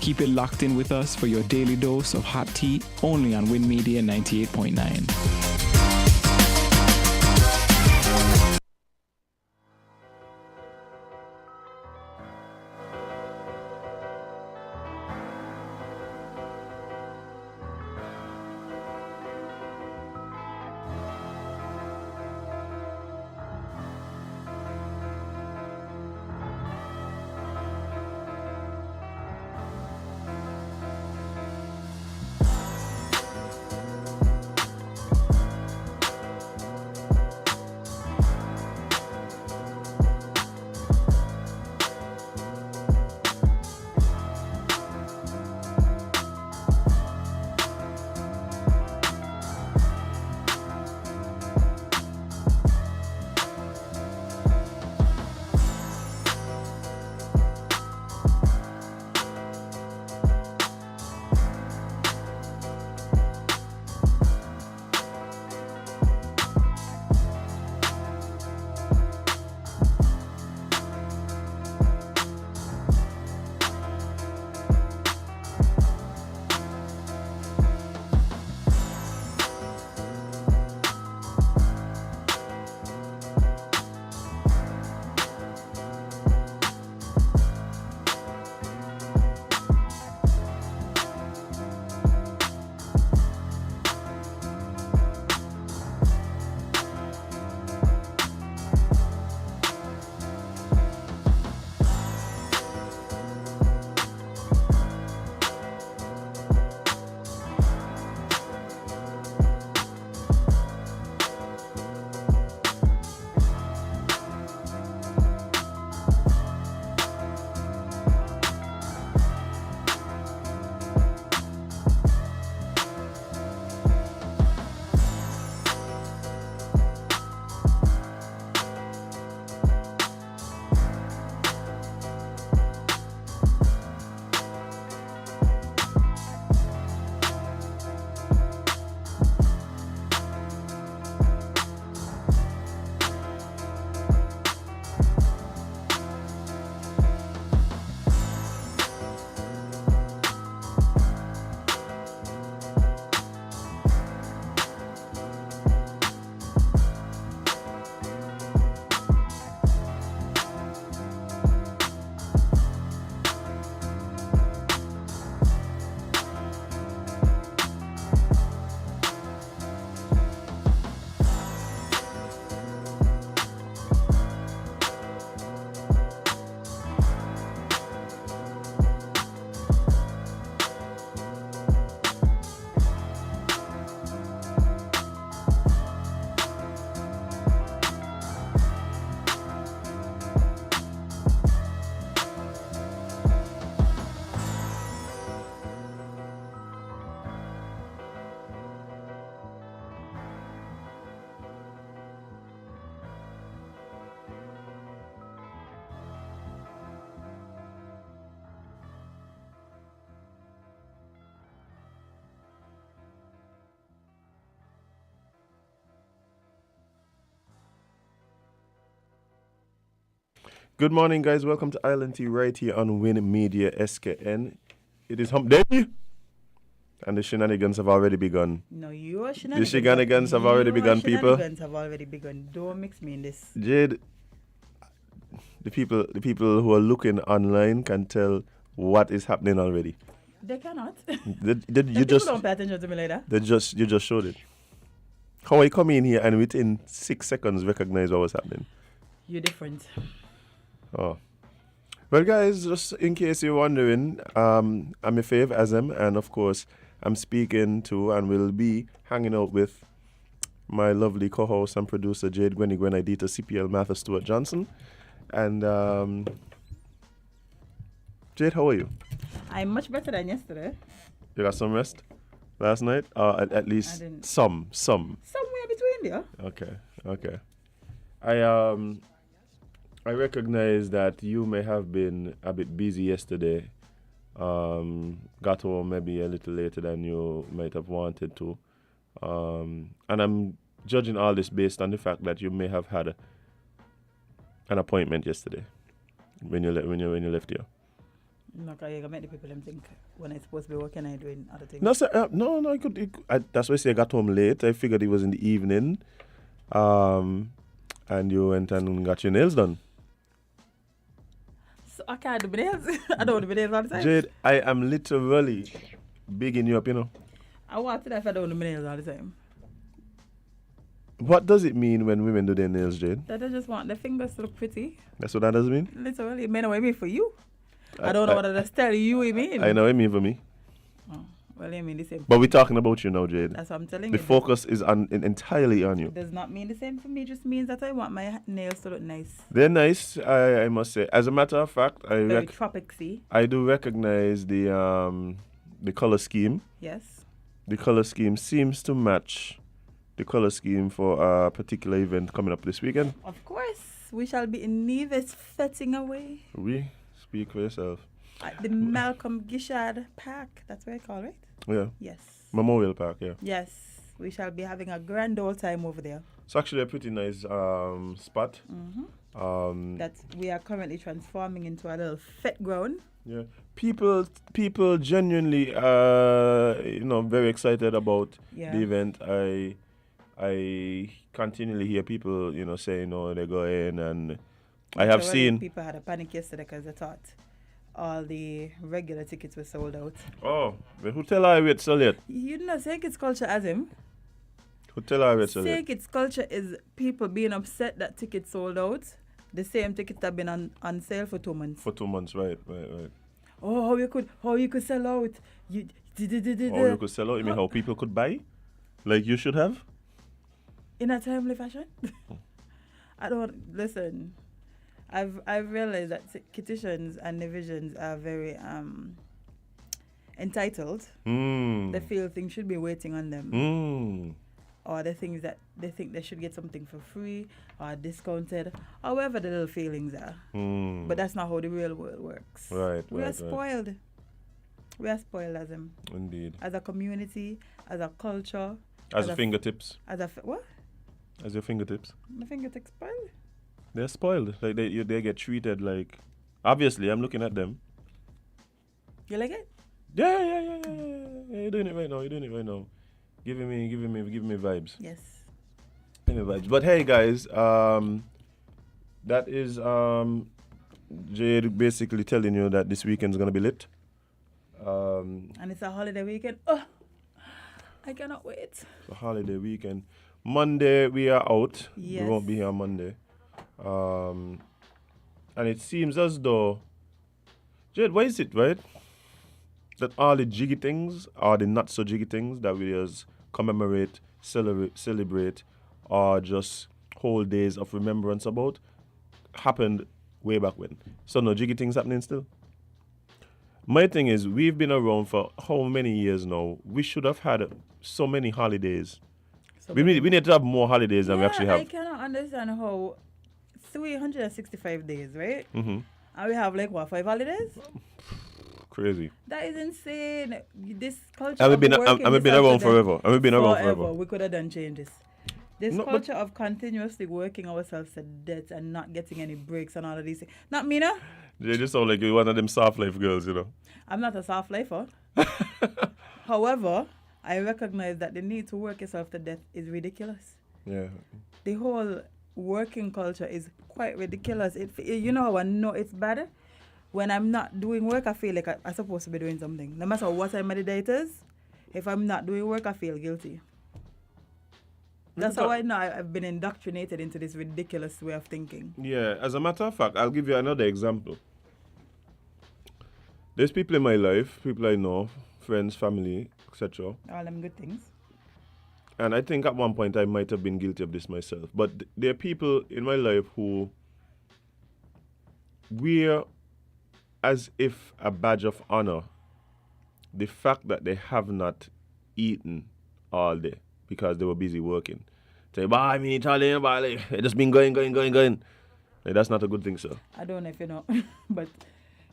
Keep it locked in with us for your daily dose of hot tea only on Win Media 98.9. Good morning, guys. Welcome to Island Tea right here on Win Media SKN. It is hump day, and the shenanigans have already begun. No, your shenanigans. The shenanigans have already begun, people. Shenanigans have already begun. Don't mix me in this. Jade, the people who are looking online can tell what is happening already. They cannot. You just don't pay attention to me later. You just showed it. How I come in here and within 6 seconds recognize what was happening. You're different. Oh. Well, guys, just in case you're wondering, I'm your fave, Azem, and of course, I'm speaking to and will be hanging out with my lovely co-host and producer, Jade Gwenny Gwenidita, CPL Martha Stewart Johnson. And, Jade, how are you? I'm much better than yesterday. You got some rest last night? At least some. Somewhere between there. Okay. I recognize that you may have been a bit busy yesterday. Got home maybe a little later than you might have wanted to. And I'm judging all this based on the fact that you may have had an appointment yesterday when you left here. No, because you make the people them think when I'm supposed to be working, I'm doing other things. No, sir, no. That's why I say I got home late. I figured it was in the evening. And you went and got your nails done. So I can't do my nails. I don't do my nails all the time. Jade, I am literally bigging you up, you know. I want to if I don't do my nails all the time. What does it mean when women do their nails, Jade? That I just want the fingers to look pretty. That's what that does mean? Literally, it may not mean for you. I don't know what I just tell you it mean. I know what it mean for me. Oh, well, it mean the same. But we're talking about you now, Jade. That's what I'm telling The you. focus is entirely on you. It does not mean the same for me. It just means that I want my nails to look nice. They're nice, I must say. As a matter of fact, Very tropicsy. I do recognize the color scheme. Yes. The color scheme seems to match the color scheme for a particular event coming up this weekend. Of course, we shall be in Nevis fetting away We speak for yourself. at the Malcolm Gishard Park. That's what I call it. Yeah, Yes. Memorial Park. Yeah, Yes. We shall be having a grand old time over there. it's actually a pretty nice spot. That we are currently transforming into a little fit ground. Yeah, people genuinely very excited about Yeah. the event. I continually hear people saying they're going, and I have Literally, seen. people had a panic yesterday because they thought all the regular tickets were sold out. Oh, but who tell I wait so late? You know, say kids culture as him. Who tell I wait so Say late? kids culture is people being upset that tickets sold out. The same tickets have been on sale for 2 months. For 2 months, right. Oh, how you could sell out? Or you could sell out. You mean how people could buy? Like you should have? In a timely fashion. I don't listen. I've realized that kitchens and divisions are very entitled. They feel things should be waiting on them. Or the things that they think they should get something for free or discounted, however the little feelings are. But that's not how the real world works. Right. We are spoiled. We are spoiled as them. Indeed. As a community, as a culture. As a fingertips. What? As your fingertips. My fingertips spoiled? They're spoiled. Like they get treated like. Obviously, I'm looking at them. You like it? Yeah. You're doing it right now. Giving me vibes. Yes. Give me vibes. But hey, guys, that is Jade basically telling you that this weekend's gonna be lit. And it's a holiday weekend. Oh, I cannot wait. It's a holiday weekend. Monday we are out. Yes. We won't be here on Monday. And it seems as though Jade, why is it right that all the jiggy things or the not so jiggy things that we just commemorate, celebrate, or just whole days of remembrance about happened way back when? So no jiggy things happening still? My thing is, we've been around for how many years now? We should have had so many holidays. So We need to have more holidays than we actually I have. cannot understand how 365 days, right? Mm-hmm. And we have 5 holidays? Crazy. That is insane. This culture And of we've been working around yourself to forever. death And we've been around forever. We could have done changes. This No, but- culture of continuously working ourselves to death and not getting any breaks and all of these things. Not me, no. They just sound like you're one of them soft life girls, I'm not a soft lifer. However, I recognize that the need to work yourself to death is ridiculous. Yeah. The whole working culture is quite ridiculous. You know how I know it's bad? When I'm not doing work, I feel like I'm supposed to be doing something. No matter what time of the day it is, if I'm not doing work, I feel guilty. That's how I know I've been indoctrinated into this ridiculous way of thinking. Yeah, as a matter of fact, I'll give you another example. There's people in my life, people I know, friends, family, etc. All them good things. And I think at one point I might have been guilty of this myself. But there are people in my life who wear as if a badge of honor the fact that they have not eaten all day because they were busy working. Say, "Bah, I mean, Italian, but they just been going. Like, that's not a good thing, sir. I don't know if you know, but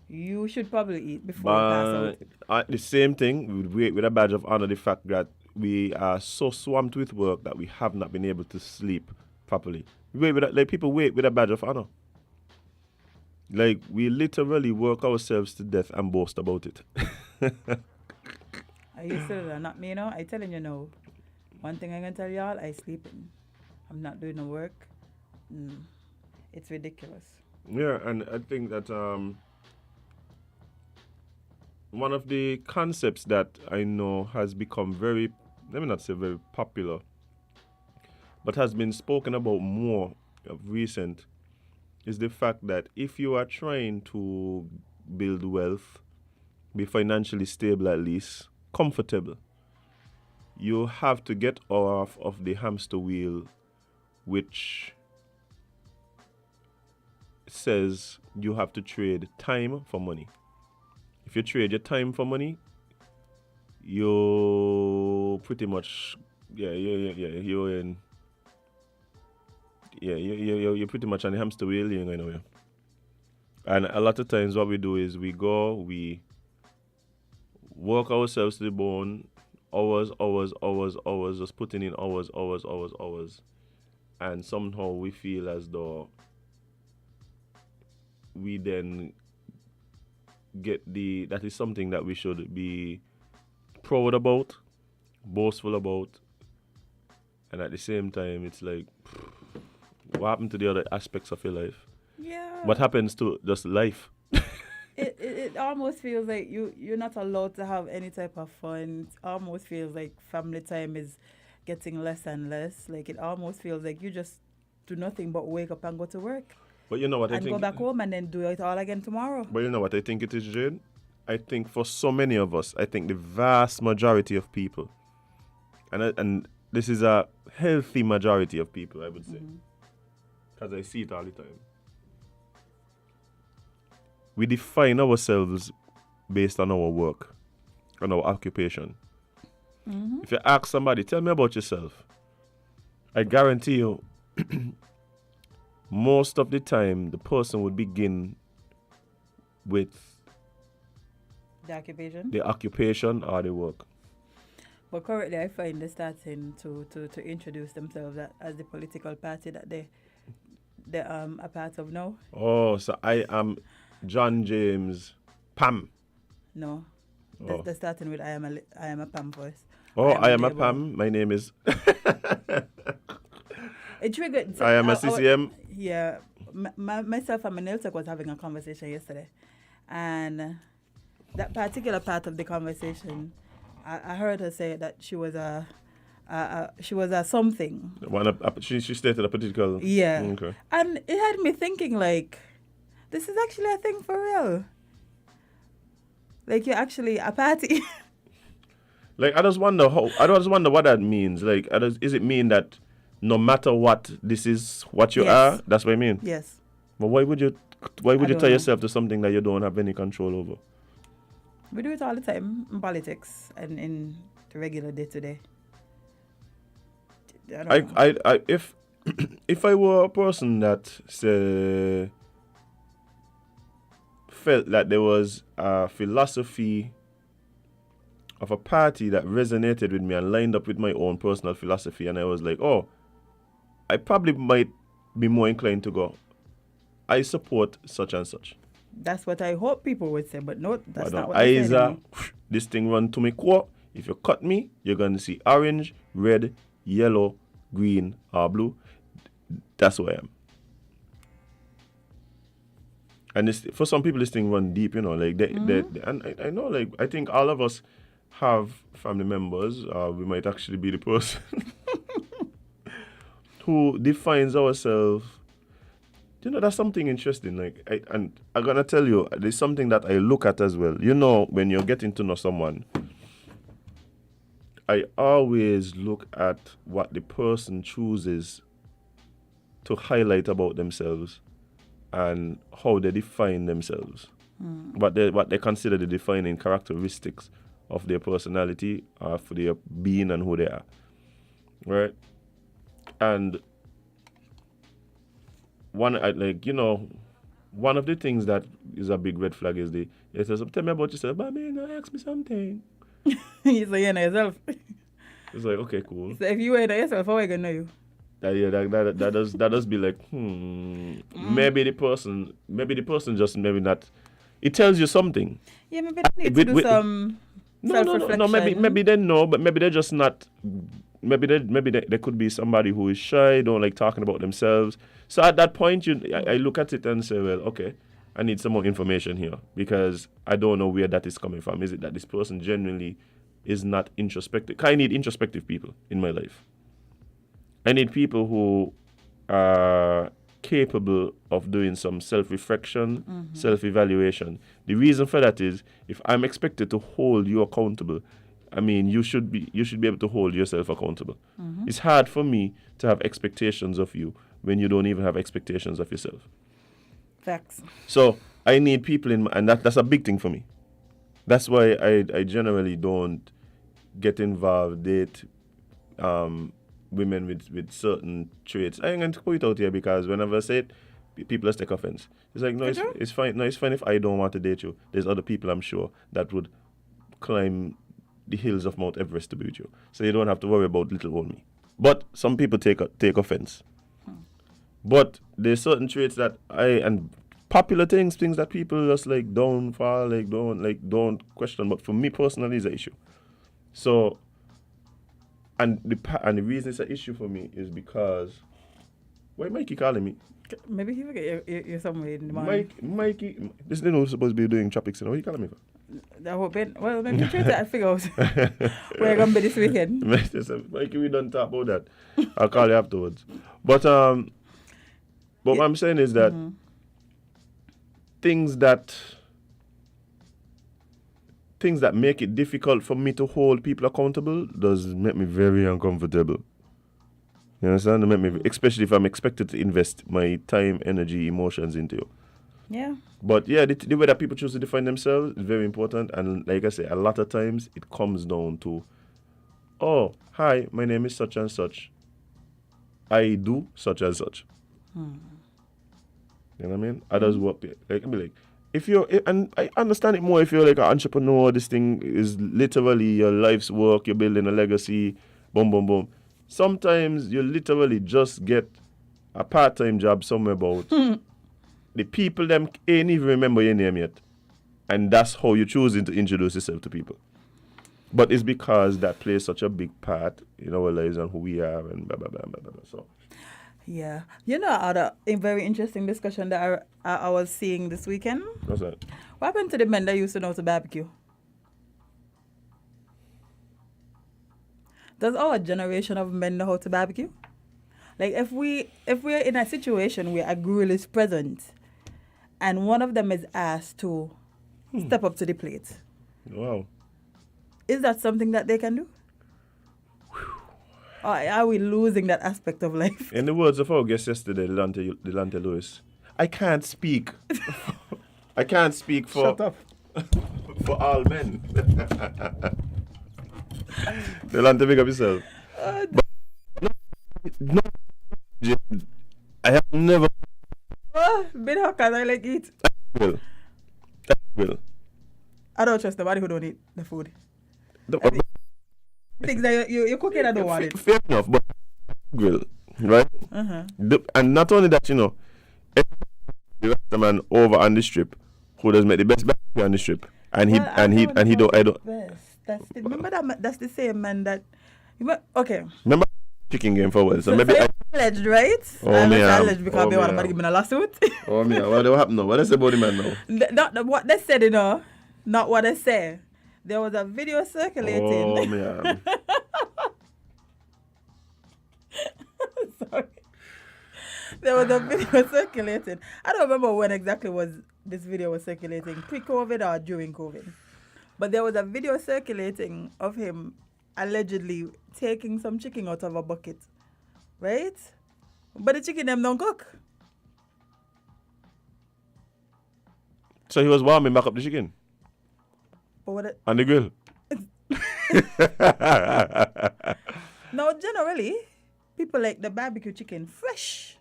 you should probably eat before you pass out. The same thing with a badge of honor, the fact that we are so swamped with work that we have not been able to sleep properly. People wait with a badge of honor. Like, we literally work ourselves to death and boast about it. I used to do that, not me, you know. I telling you now. One thing I can tell y'all, I sleeping. I'm not doing the work. It's ridiculous. Yeah, and I think that one of the concepts that I know has become very, let me not say very popular, but has been spoken about more of recent, is the fact that if you are trying to build wealth, be financially stable at least, comfortable, you have to get off of the hamster wheel, which says you have to trade time for money. If you trade your time for money, you're pretty much, you're in, you're pretty much on the hamster wheel, you know. And a lot of times what we do is we work ourselves to the bone, hours, just putting in hours. And somehow we feel as though we then get that is something that we should be proud about, boastful about, and at the same time it's like, what happened to the other aspects of your life? Yeah. What happens to just life? It almost feels like you're not allowed to have any type of fun. It almost feels like family time is getting less and less. Like, it almost feels like you just do nothing but wake up and go to work. But you know what I and think? go back home and then do it all again tomorrow. But you know what I think it is, Jade? I think for so many of us, I think the vast majority of people, and this is a healthy majority of people, I would say, because I see it all the time. We define ourselves based on our work, on our occupation. If you ask somebody, tell me about yourself, I guarantee you, most of the time, the person would begin with the occupation? The occupation or the work. But currently, I find they're starting to introduce themselves as the political party that they're a part of now. Oh, so I am John James Pam. No. They're starting with I am a Pam first. Oh, I am a Pam. My name is... It triggered... I am a CCM. Yeah. Myself and Maniltek was having a conversation yesterday. And that particular part of the conversation, I heard her say that she was a something. She stated a political... Yeah. Okay. And it had me thinking, like, this is actually a thing for real. Like, you're actually a party. Like, I just wonder what that means. Like, is it mean that no matter what, this is what you are? That's what I mean. Yes. But why would you tie yourself to something that you don't have any control over? We do it all the time in politics and in the regular day-to-day. If I were a person that felt that there was a philosophy of a party that resonated with me and lined up with my own personal philosophy, and I was like, oh, I probably might be more inclined to go, I support such and such. That's what I hope people would say, but no, that's not what they say. This thing run to me core. If you cut me, you're going to see orange, red, yellow, green, or blue. That's who I am. And for some people, this thing run deep, you know, like and I know, like, I think all of us have family members, we might actually be the person who defines ourselves. You know, that's something interesting. Like, I'm gonna tell you, there's something that I look at as well. You know, when you're getting to know someone, I always look at what the person chooses to highlight about themselves and how they define themselves. What they consider the defining characteristics of their personality, for their being and who they are. Right? And one of the things that is a big red flag is it says, tell me about yourself, but man, ask me something. You say you know yourself. It's like, okay, cool. So if you ain't know yourself, how are you gonna know you? that does be like, maybe the person just maybe not. It tells you something. Yeah, maybe they need to do some self-reflection. No. Maybe they know, but maybe they're just not. Maybe they could be somebody who is shy, don't like talking about themselves. So at that point, I look at it and say, well, okay, I need some more information here because I don't know where that is coming from. Is it that this person genuinely is not introspective? I need introspective people in my life. I need people who are capable of doing some self-reflection, self-evaluation. The reason for that is if I'm expected to hold you accountable, I mean, you should be able to hold yourself accountable. It's hard for me to have expectations of you when you don't even have expectations of yourself. Facts. So I need people and that's a big thing for me. That's why I generally don't get involved, date women with certain traits. I'm going to put it out here because whenever I say it, people just take offense. It's like, no, it's fine. No, it's fine if I don't want to date you. There's other people, I'm sure, that would climb the hills of Mount Everest to be with you. So you don't have to worry about little old me. But some people take offense. But there's certain traits that and popular things that people just like don't question. But for me personally, it's an issue. So, and the reason it's an issue for me is because, why Mikey calling me? Maybe he forget you're somewhere in the morning. Mikey, this is who's supposed to be doing tropics. What are you calling me for? Well, maybe try to figure out where you're going to be this weekend. Mikey, we don't talk about that. I'll call you afterwards. But what I'm saying is that things that make it difficult for me to hold people accountable does make me very uncomfortable. You understand? It make me, especially if I'm expected to invest my time, energy, emotions into you. Yeah. But yeah, the way that people choose to define themselves is very important. And like I say, a lot of times it comes down to, oh, hi, my name is such and such. I do such and such. You know what I mean? Others work like, I mean, like, if you're, and I understand it more if you're like an entrepreneur, this thing is literally your life's work, you're building a legacy, boom, boom, boom. Sometimes you literally just get a part-time job somewhere about. The people them ain't even remember your name yet. And that's how you're choosing to introduce yourself to people. But it's because that plays such a big part in our lives and who we are and blah, blah, blah, blah, blah. So. Yeah. You know, a very interesting discussion that I was seeing this weekend. What's that? What happened to the men that used to know how to barbecue? Does our generation of men know how to barbecue? Like if we're in a situation where a grill is present and one of them is asked to step up to the plate. Wow. Is that something that they can do? Or are we losing that aspect of life? In the words of our guest yesterday, Delante Lewis, I can't speak. I can't speak for Shut up. for all men. Delante, pick up yourself. No, I have never. Been hot cause I like eat. Will. I don't trust nobody who don't eat the food. The, Things that you're cooking, I don't want it. Fair enough, but grill, right? And not only that, you know, the man over on the strip who does make the best barbecue on the strip, and he don't. Remember that's the same man that. Okay. Remember chicken game for well, so maybe alleged, right? Oh me, alleged because they want to give me a lawsuit. Oh me, what happened now? What they say about the man now? Not what they said, you know, not what they say. There was a video circulating. Oh me. Sorry. There was a video circulating. I don't remember when exactly this video was circulating, pre-COVID or during COVID. But there was a video circulating of him allegedly taking some chicken out of a bucket. Right? But the chicken them don't cook. So he was warming back up the chicken? On the grill? Now, generally, people like the barbecue chicken fresh.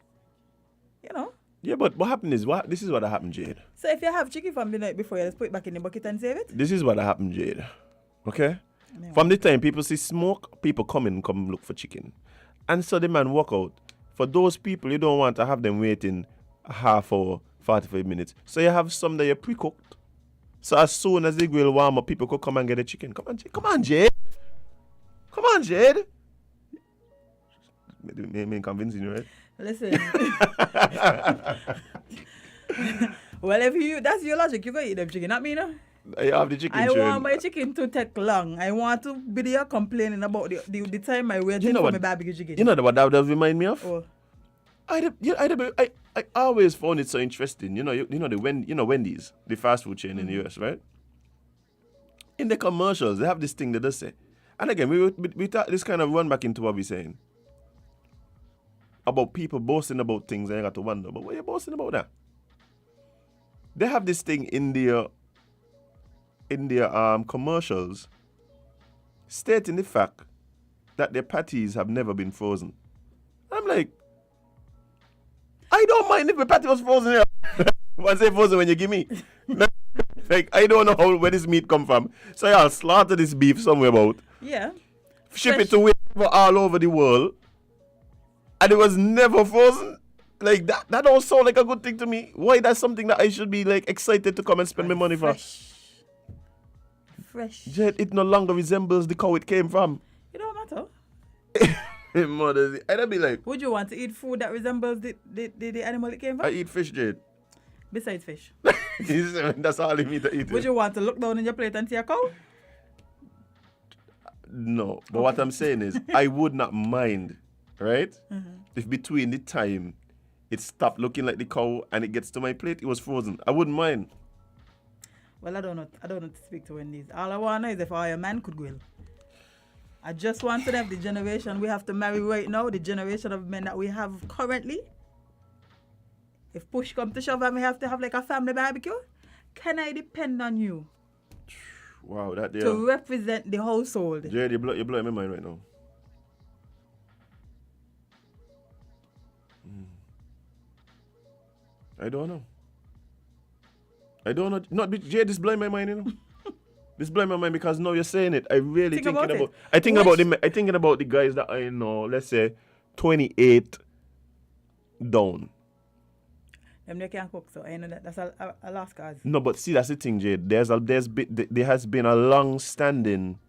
You know? Yeah, but what happened is, this is what happened, Jade. So if you have chicken from the night before, you just put it back in the bucket and save it? This is what happened, Jade. Okay? Yeah. From the time people see smoke, people come look for chicken. And so the man walk out For those people, you don't want to have them waiting a half hour, 45 minutes. So you have some that you pre-cooked. So as soon as the grill warm up, people could come and get the chicken. Come on, Jade. Come on, Jade. Come on, Jade. Me convincing you, right? Listen. Well, if that's your logic, you can eat them chicken, not me, no? I have the chicken. I want my chicken to take long. I want to be there complaining about the time I waited for my barbecue chicken. You know what that does remind me of? Oh. I always found it so interesting. You know Wendy's, the fast food chain in the US, right? In the commercials, they have this thing that they say. And again, we thought this kind of run back into what we're saying. About people boasting about things and you got to wonder, but what are you boasting about that? They have this thing in their commercials stating the fact that their patties have never been frozen. I'm like, I don't mind if my patty was frozen here. Once it's frozen when you give me. Like, I don't know where this meat come from. So I'll slaughter this beef somewhere about. Yeah. Ship it to all over the world. And it was never frozen. Like, that don't sound like a good thing to me. Why that's something that I should be, like, excited to come and spend my money for? Fresh. Yet it no longer resembles the cow it came from. It don't matter. Mother, I'd be like, would you want to eat food that resembles the animal it came from? I eat fish, Jade. Besides fish. That's all I need to eat. Would you want to look down in your plate and see a cow? No. But what I'm saying is, I would not mind, right? If between the time it stopped looking like the cow and it gets to my plate, it was frozen. I wouldn't mind. Well, I don't know to speak to Wendy's. All I want to know is if our man could grill. I just want to have the generation we have to marry right now, the generation of men that we have currently. If push comes to shove and we have to have like a family barbecue, can I depend on you? Wow, that there. To represent the household. Jade, you're blowing my mind right now. I don't know. Jade, this blowing my mind, you know. This blowing my mind because now you're saying it. I really thinking about the guys that I know, let's say 28 down. Them they can't cook, so I know that's Alaska. No, but see, that's the thing, Jade. There has been a long-standing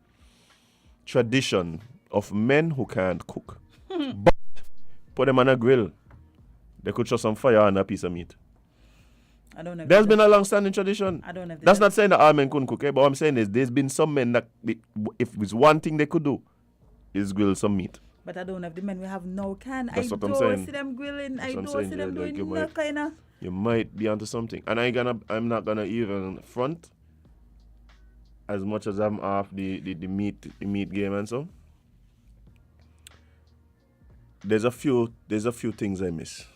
tradition of men who can't cook. But put them on a grill, they could throw some fire on a piece of meat. I don't know. There's been a long-standing tradition. I don't know. That's not saying that all men couldn't cook, but what I'm saying is there's been some men that, if it's one thing they could do, is grill some meat. But I don't know if the men we have now can. That's what I'm saying. I don't see them grilling. That's I what I'm don't saying, see them Jade, doing like that kind of. You might be onto something. And I'm not gonna even front as much as I'm off the meat game and so. There's a few things I miss.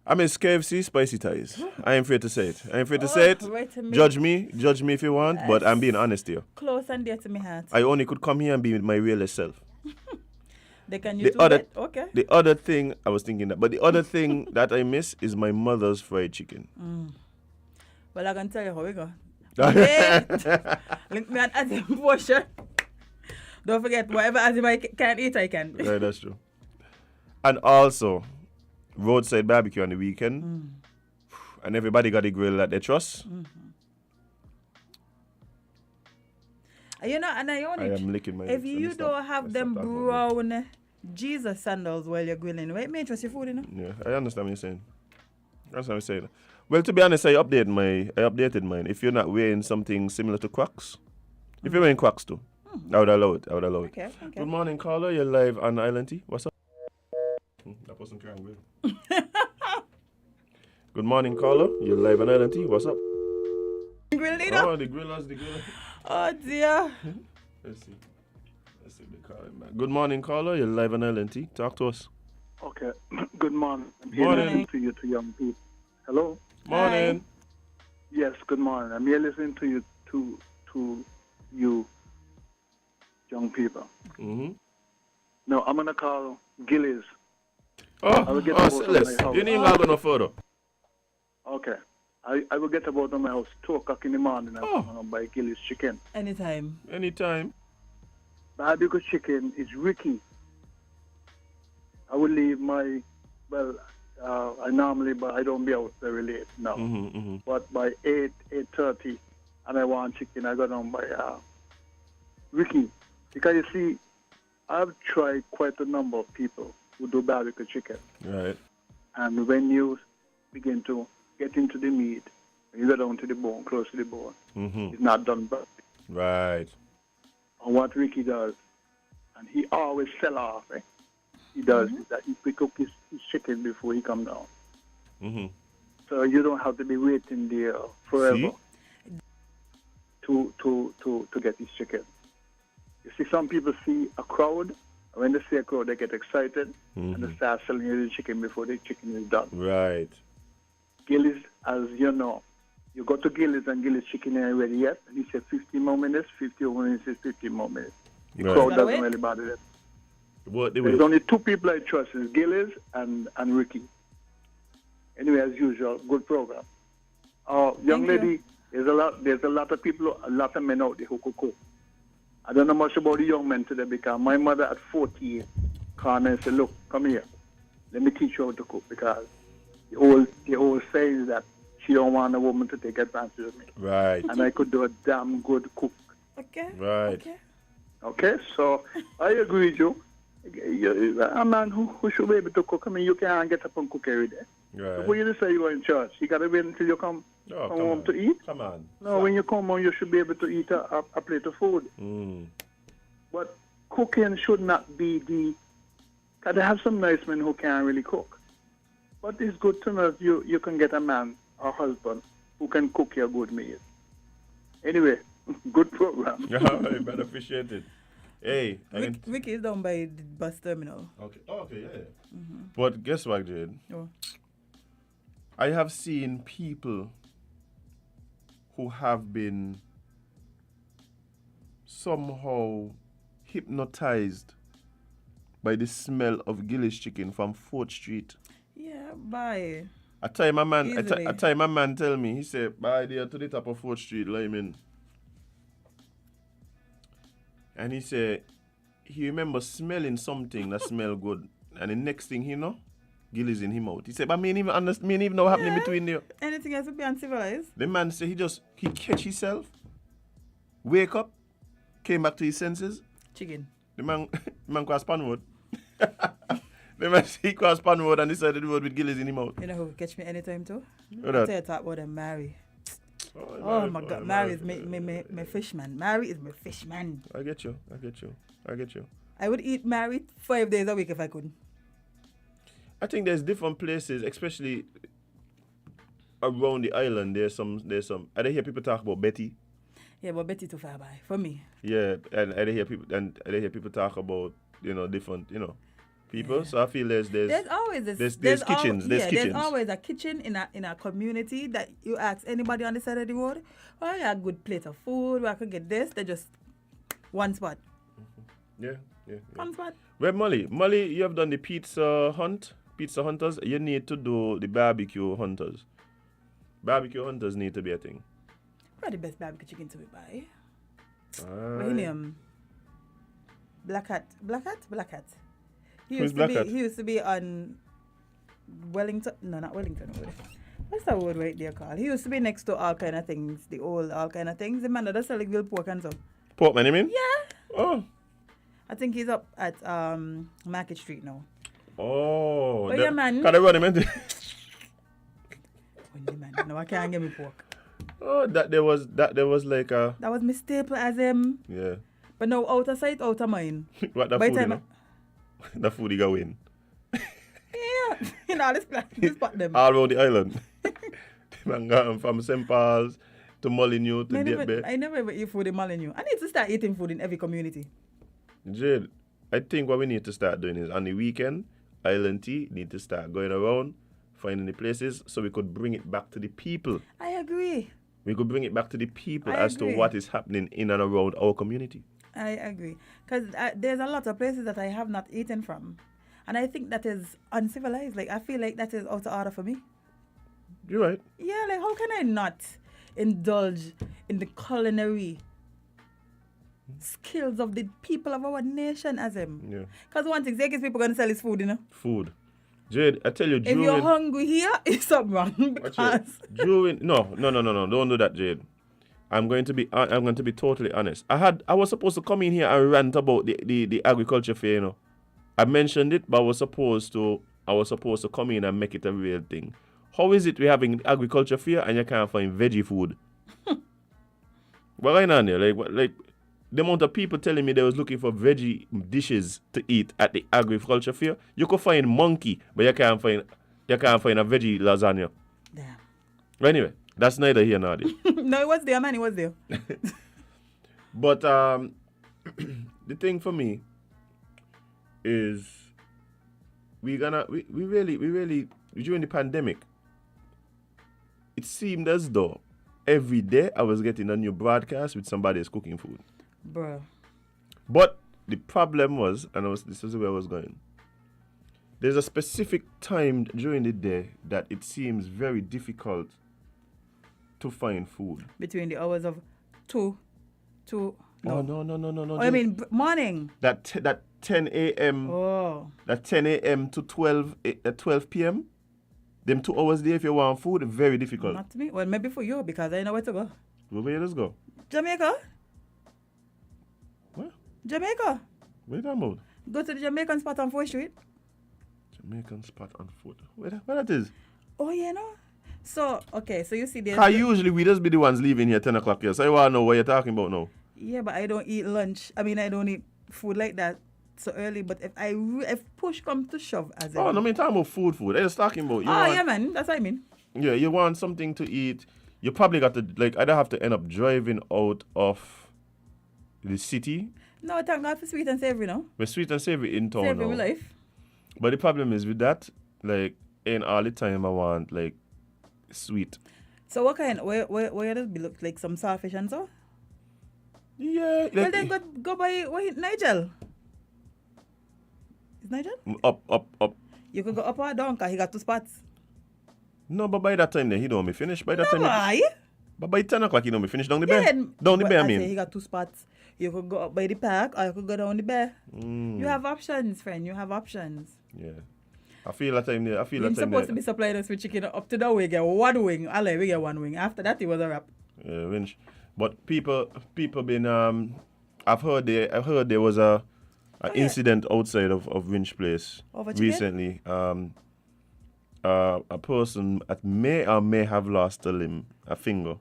I miss KFC spicy thighs. I ain't afraid to say it. Judge me if you want, but I'm being honest here. Close and dear to my heart. I only could come here and be my realest self. They can use okay. The other thing I was thinking but the other thing that I miss is my mother's fried chicken. Well, I can tell you how we go. Wait. Link me an Azim portion. Don't forget, whatever Azim I can't eat, I can. Right, that's true. And also, roadside barbecue on the weekend. And everybody got a grill that they trust. You know, and I am licking my if lips. you don't have them brown Jesus sandals while you're grilling, right? May trust your food, you know? Yeah, I understand what you're saying. That's what I'm saying. Well, to be honest, I updated mine. If you're not wearing something similar to Crocs, if you're wearing Crocs too, I would allow it. Okay. Good morning, caller. You're live on Island Tea. What's up? That person can't grill. Good morning, caller. You're live on Island Tea. What's up? Grill leader? Oh, the grillers. Oh, dear. Let's see the caller back. Good morning, caller. You're live on Island Tea. Talk to us. Okay. Good morning. I'm here Morning. listening to you, to young people. Hello? Morning. Hi. Yes, good morning. I'm here listening to you, to you young people. Mm-hmm. No, I'm going to call Gillies. Oh, I will get about Celeste. my house. You need to go no further. Okay. I will get about my house 2 o'clock in the morning and I'm going to buy Gillies chicken. Anytime. Anytime. Barbecue chicken is Ricky. I would leave my, well, I normally, but I don't be out very late now. But by 8:30, and I want chicken, I go down by Ricky. Because you see, I've tried quite a number of people who do barbecue chicken. Right. And when you begin to get into the meat, you go down to the bone, close to the bone, it's not done properly. Right. And what Ricky does, and he always sell off, he does is that he cook his chicken before he come down. So you don't have to be waiting there forever to get his chicken. You see, some people see a crowd, and when they see a crowd, they get excited, and they start selling you the chicken before the chicken is done. Right. Gillies, as you know, you go to Gillies and Gillies chicken ain't ready yet, and he said 15 more minutes, 50 more minutes, 15 more minutes. The crowd doesn't really bother them. There's only two people I trust, is Gillies and Ricky. Anyway, as usual, good program. Young lady, there's a lot of people, a lot of men out there who could cook. I don't know much about the young men today because my mother at 48 called me and said, look, come here. Let me teach you how to cook, because the old saying that she don't want a woman to take advantage of me. Right. And I could do a damn good cook. Okay. Right. Okay, so I agree with you. A man who should be able to cook, I mean, you can't get up and cook every day. Right. Before you say you go in church, you got to wait until you come home to eat. Come on. No, when you come home, you should be able to eat a plate of food. But cooking should not be because they have some nice men who can't really cook. But it's good to know you can get a man or husband who can cook you a good meal. Anyway, good program. Yeah, I better appreciate it. Hey, Ricky is down by the bus terminal. Okay. Oh, okay, yeah. But guess what, Jade? Oh. I have seen people who have been somehow hypnotized by the smell of Gillis chicken from 4th Street. Yeah, bye. A time a man tell me, he said, by there to the top of 4th Street, Lyman. And he said, he remember smelling something that smell good. And the next thing he know, Gillis in him out. He said, but me even know what happening between there. Anything else would be uncivilized. The man said he catch himself, wake up, came back to his senses. Chicken. The man crossed Pan Road. The man he crossed Pan Road and decided to road with Gillis in him out. You know who will catch me anytime too? What I'll that? talk about them Mary. Oh my God, Mary is my fishman. Mary is my fishman. I get you. I would eat Mary 5 days a week if I could. I think there's different places, especially around the island. There's some. I hear people talk about Betty. Yeah, but Betty too far by for me. Yeah, and I hear people talk about different people. Yeah. So I feel there's always there's kitchens. There's always a kitchen in a community that you ask anybody on the side of the road. Oh, I got a good plate of food where I could get this. They just one spot. Yeah. One spot. Well, Molly, you have done the pizza hunters. You need to do the barbecue hunters. Barbecue hunters need to be a thing. Probably the best barbecue chicken to be buy. What's his name? Black Hat. He used to be on Wellington. No, not Wellington. What's that word right there called? He used to be next to all kind of things. The old all kind of things. The man that does sell like grilled pork and stuff. Porkman, you mean? Yeah. Oh. I think he's up at Market Street now. Oh. Yeah, man. Can I run him into? Man. No, I can't get me pork. Oh, that there was like a. That was my staple as him. Yeah. But now out of sight, out of mind. What the food? The food he go in. Yeah, this spot them. All around the island. Man got from St. Paul's to Molyneux to Dieppe. I never ever eat food in Molyneux. I need to start eating food in every community. Jade, I think what we need to start doing is on the weekend, Island Tea need to start going around, finding the places so we could bring it back to the people. I agree. We could bring it back to the people as to what is happening in and around our community. I agree. Because there's a lot of places that I have not eaten from. And I think that is uncivilized. Like, I feel like that is out of order for me. You're right. Yeah, like, how can I not indulge in the culinary skills of the people of our nation as him. Yeah. Because one thing, Zekis people going to sell his food, you know. Food. Jade, I tell you, If you're hungry here, it's something wrong. Because no, don't do that, Jade. I'm going to be totally honest. I was supposed to come in here and rant about the agriculture fair, you know. I mentioned it, but I was supposed to come in and make it a real thing. How is it we're having agriculture fair and you can't find veggie food? What's going on there? Like the amount of people telling me they was looking for veggie dishes to eat at the agriculture fair. You could find monkey, but you can't find a veggie lasagna. damn. But anyway, that's neither here nor there. No, it was there, man. It was there. But the thing for me is we really during the pandemic, it seemed as though every day I was getting a new broadcast with somebody else cooking food. Bro. But the problem was, this is where I was going. There's a specific time during the day that it seems very difficult to find food. Between the hours of 2 to... No. No. Oh, I mean morning. That 10 a.m. Oh. That 10 a.m. to 12 p.m. Them 2 hours there if you want food, very difficult. Not to me. Well, maybe for you because I know where to go. Where let's go? Jamaica. What? Jamaica. Where you talking about? Go to the Jamaican spot on 4th Street. Jamaican spot on 4th. Where that is? Oh, yeah, no. So, okay, so you see there. Usually we just be the ones leaving here 10 o'clock here. So I want to know what you're talking about now. Yeah, but I don't eat lunch. I mean, I don't eat food like that so early. But if push comes to shove, as no, I mean talking about food. I was talking about. Yeah, man, that's what I mean. Yeah, you want something to eat. You probably got to either have to end up driving out of the city. No, thank God for sweet and savory now. We're sweet and savory in town Savory now. my life. But the problem is with that, ain't all the time I want sweet. So what kind? Where does it look like some sawfish and so? Yeah. Well, then go by Nigel. Is Nigel? Up. You could go up or down because he got 2 spots. No, but by that time then he don't me finish. By that time. Why? But by 10 o'clock he don't me finish down the bear. Down the but bear, I I mean. say he got 2 spots. You could go up by the park or you could go down the bear. You have options, friend. You have options. Yeah. I feel that time there. You're supposed to be supplying us with chicken up to the way. Get 1 wing. Allez, we get 1 wing. After that, it was a wrap. Yeah, winch. But people been I've heard there was a incident outside of Winch Place recently. A person may or may have lost a finger.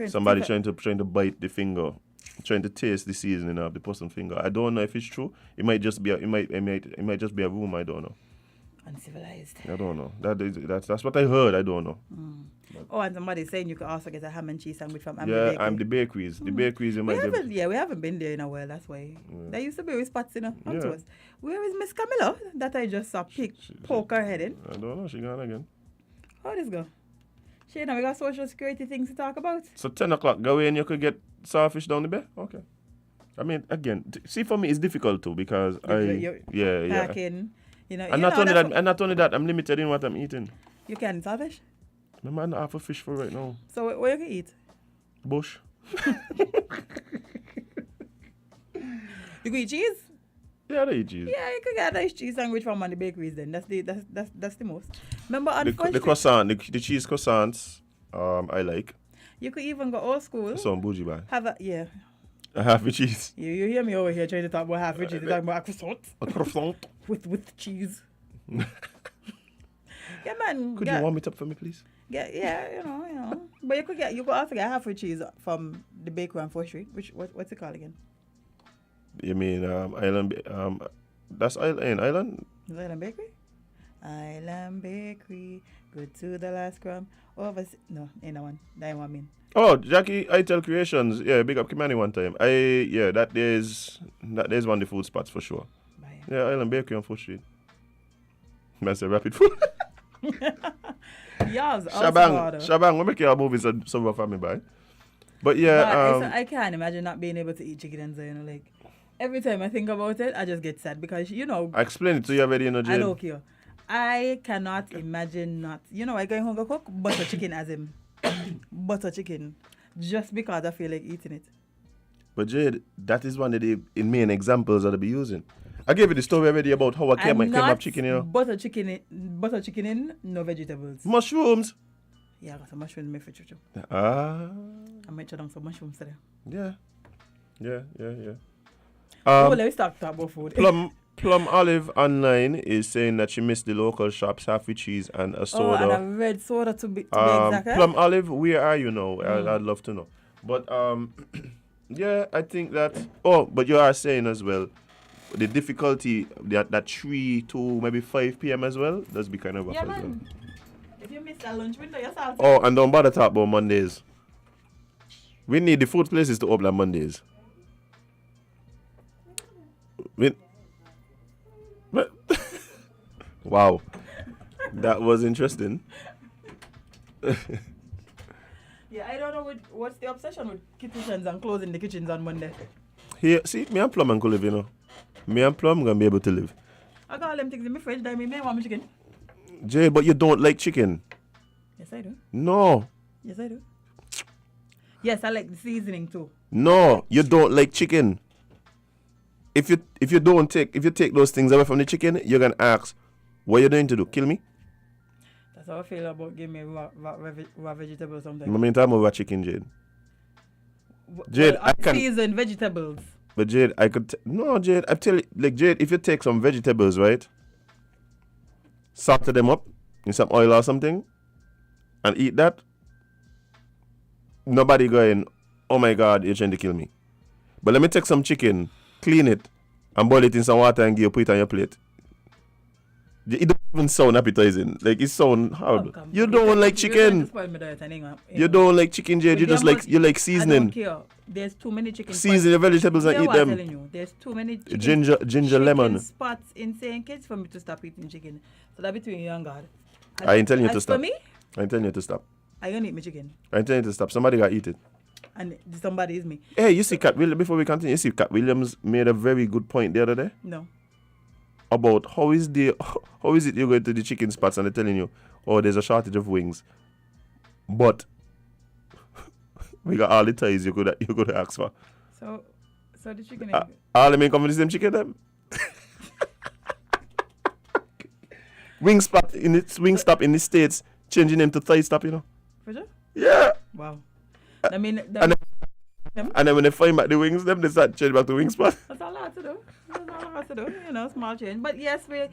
Somebody trying to bite the finger, trying to taste the seasoning of the person's finger. I don't know if it's true. It might just be it might just be a rumor. I don't know. Uncivilized. I don't know. That's what I heard. I don't know. Oh, and somebody's saying you could also get a ham and cheese sandwich from I'm the bakeries. The bakeries in my we haven't been there in a while, that's why. There used to be with spots, you know, up to us. Where is Miss Camilla that I just saw poke her head in? I don't know, she gone again. How this go? We got social security things to talk about. So 10 o'clock, go in, you could get sawfish down the bay? Okay. I mean, again, see for me it's difficult too because packing, you know. And not only that, I'm limited in what I'm eating. You can sawfish? My man not have a fish for right now. So what you can eat? Bush. You can eat cheese? Yeah, I eat cheese. Yeah, you could get a nice cheese sandwich from one of the bakeries then. That's the most. Remember on the croissant, the cheese croissants, I like. You could even go old school. Some bougie buy. A half a cheese. You hear me over here trying to talk about half a cheese. You're talking about a croissant. A croissant. With cheese. Yeah, man. Could you warm it up for me, please? Yeah, you know. But you could also get half a cheese from the bakery on 4th Street. What's it called again? You mean Island? That's Island. Island. Is Island Bakery? Island Bakery, good to the last crumb. No, ain't that one. That ain't what I mean. Oh, Jackie Itel Creations. Yeah, big up Culinary one time. That is one of the food spots for sure. Bye. Yeah, Island Bakery on 4th Street. That's a rapid food. Yes, Shabang, we make your movies somewhere for me, bye. But yeah, I can't imagine not being able to eat chicken and so, you know, like every time I think about it, I just get sad because I explained it to you already, you know, Jane. I don't care. I cannot imagine not. I going home to cook butter chicken as him. Butter chicken. Just because I feel like eating it. But Jade, that is one of the main examples that I be using. I gave you the story already about how I came up chicken, you know. Butter chicken in, no vegetables. Mushrooms. Yeah, I got some mushrooms in my fridge. Ah. I might try down some mushrooms today. Yeah. Let me start about food. Plum Olive online is saying that she missed the local shops, half with cheese and a soda. And a red soda to be exact. Plum Olive, where are you now? I'd love to know. But yeah, I think that. Oh, but you are saying as well, the difficulty that 3 to maybe 5 p.m. as well does be kind of rough as well. If you miss that lunch window, you're salty. Oh, and don't bother talk about Mondays. We need the food places to open on Mondays. Wow, that was interesting. Yeah, I don't know what's the obsession with kitchens and closing the kitchens on Monday. Here, see, me and Plum can live, you know. Me and Plum gonna be able to live. I got all them things in my fridge. I want my chicken. Jay, but you don't like chicken. Yes, I do. No. Yes, I do. Yes, I like the seasoning too. No, you don't like chicken. If you take those things away from the chicken, you're gonna ask, what are you doing to do? Kill me? That's how I feel about giving me raw vegetables sometimes. I mean, I'm over chicken, Jade. Jade, I can seasoned vegetables. But Jade, Jade, I tell you, like Jade, if you take some vegetables, right, salt them up in some oil or something, and eat that, nobody going, oh my God, you're trying to kill me. But let me take some chicken, clean it, and boil it in some water and put it on your plate. It don't even sound appetizing. Like, it sound horrible. You don't like chicken. You don't like chicken, Jade. You like seasoning. I don't care. There's too many chicken spots. Season your vegetables and eat them. I'm telling you. There's too many ginger lemon spots in St. Kitts for me to stop eating chicken. So that between you and God. I ain't telling you to stop. For me, I ain't telling you to stop. I don't eat my chicken. I ain't telling you to stop. Somebody got to eat it. And somebody is me. Hey, you see Cat Williams, before we continue, you see Cat Williams made a very good point the other day. No. About how is it you're going to the chicken spots and they're telling you, oh, there's a shortage of wings. But we got all the ties you could ask for. So the chicken all the main companies them chicken them. Wingstop in the States, changing them to Thigh Stop, you know. For sure? Yeah. Wow. And then when they find back the wings, they start changing back to Wingspot. That's all I have to do. You know, small change. But yes, we're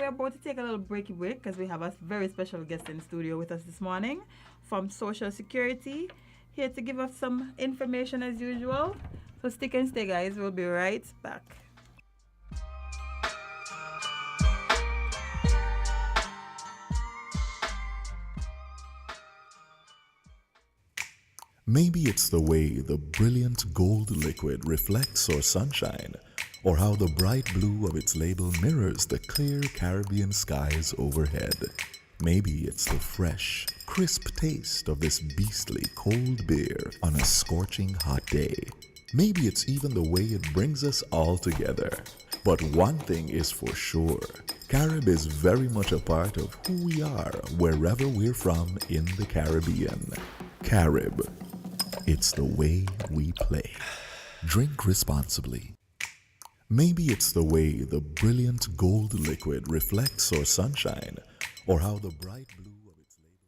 about to take a little break because we have a very special guest in the studio with us this morning from Social Security, here to give us some information as usual. So stick and stay, guys. We'll be right back. Maybe it's the way the brilliant gold liquid reflects our sunshine, or how the bright blue of its label mirrors the clear Caribbean skies overhead. Maybe it's the fresh, crisp taste of this beastly cold beer on a scorching hot day. Maybe it's even the way it brings us all together. But one thing is for sure, Carib is very much a part of who we are wherever we're from in the Caribbean. Carib. It's the way we play. Drink responsibly. Maybe it's the way the brilliant gold liquid reflects our sunshine, or how the bright blue of its label.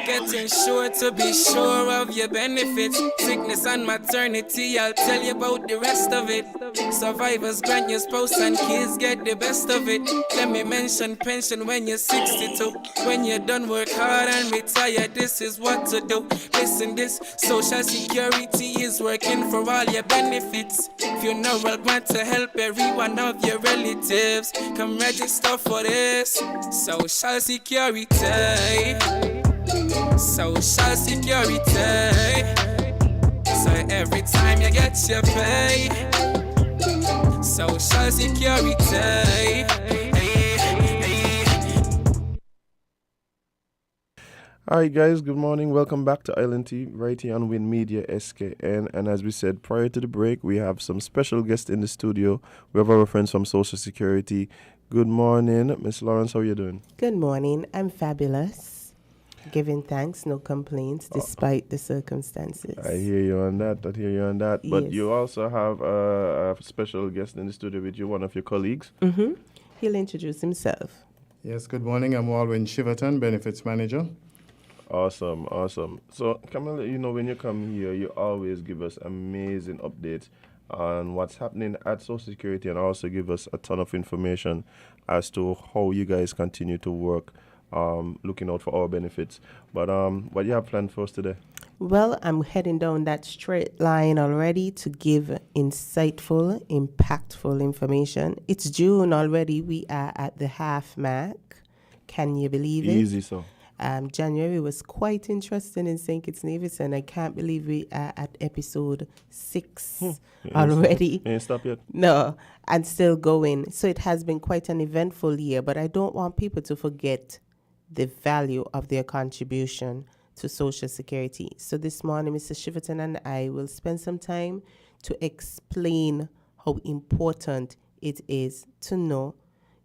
Getting sure to be sure of your benefits. Sickness and maternity, I'll tell you about the rest of it. Survivors grant your spouse and kids get the best of it. Let me mention pension when you're 62. When you're done work hard and retire, this is what to do. Listen, this Social Security is working for all your benefits. Funeral grant to help every one of your relatives. Come register for this Social Security. Social Security. So every time you get your pay, Social Security. Alright guys, good morning. Welcome back to Island Tea right here on Win Media SKN. And as we said prior to the break, we have some special guests in the studio. We have our friends from Social Security. Good morning, Miss Lawrence. How are you doing? Good morning. I'm fabulous. Giving thanks, no complaints, despite the circumstances. I hear you on that. But Yes. you also have a special guest in the studio with you, one of your colleagues. Mm-hmm. He'll introduce himself. Yes, good morning. I'm Walwyn Shiverton, Benefits Manager. Awesome. So, Camilla, when you come here, you always give us amazing updates on what's happening at Social Security and also give us a ton of information as to how you guys continue to work, looking out for our benefits. But what do you have planned for us today? Well, I'm heading down that straight line already to give insightful, impactful information. It's June already. We are at the half mark. Can you believe it? Easy, so. January was quite interesting in St. Kitts Nevis, and I can't believe we are at episode 6 already. Ain't stop yet? No, and still going. So it has been quite an eventful year, but I don't want people to forget the value of their contribution to Social Security. So this morning, Mr. Shiverton and I will spend some time to explain how important it is to know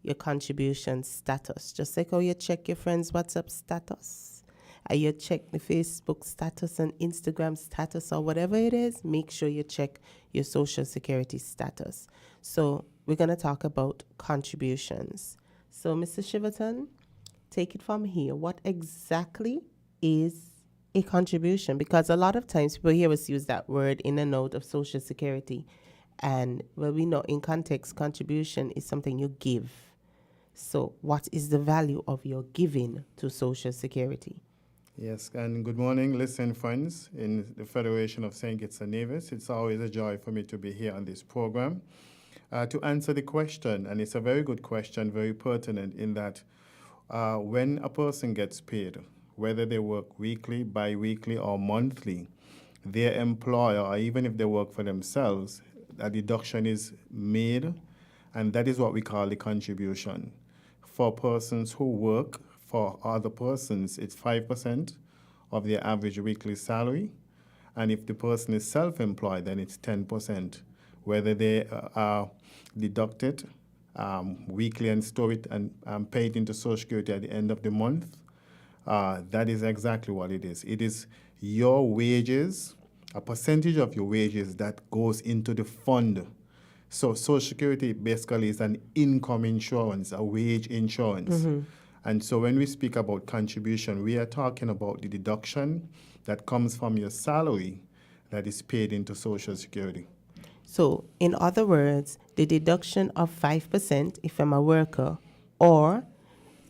your contribution status. Just like how you check your friends' WhatsApp status, and you check the Facebook status and Instagram status or whatever it is, make sure you check your Social Security status. So we're going to talk about contributions. So Mr. Shiverton, take it from here. What exactly is a contribution? Because a lot of times people hear us use that word in and out of Social Security. And well, we know in context, contribution is something you give. So what is the value of your giving to Social Security? Yes, and good morning, listen friends in the Federation of St. Kitts and Nevis. It's always a joy for me to be here on this program to answer the question. And it's a very good question, very pertinent in that when a person gets paid, whether they work weekly, bi-weekly, or monthly, their employer, or even if they work for themselves, a deduction is made, and that is what we call the contribution. For persons who work for other persons, it's 5% of their average weekly salary, and if the person is self-employed, then it's 10%. Whether they are deducted weekly and store it and pay it into Social Security at the end of the month, that is exactly what it is. It is your wages, a percentage of your wages that goes into the fund. So Social Security basically is an income insurance, a wage insurance. Mm-hmm. And so when we speak about contribution, we are talking about the deduction that comes from your salary that is paid into Social Security. So in other words, the deduction of 5% if I'm a worker or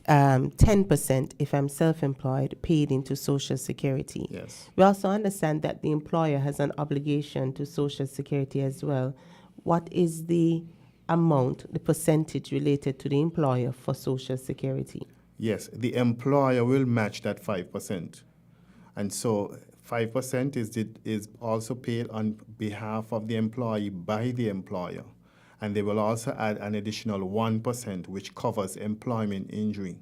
10% if I'm self-employed paid into Social Security. Yes. We also understand that the employer has an obligation to Social Security as well. What is the amount, the percentage related to the employer for Social Security? Yes, the employer will match that 5%. And so 5% is also paid on behalf of the employee by the employer. And they will also add an additional 1%, which covers employment injury.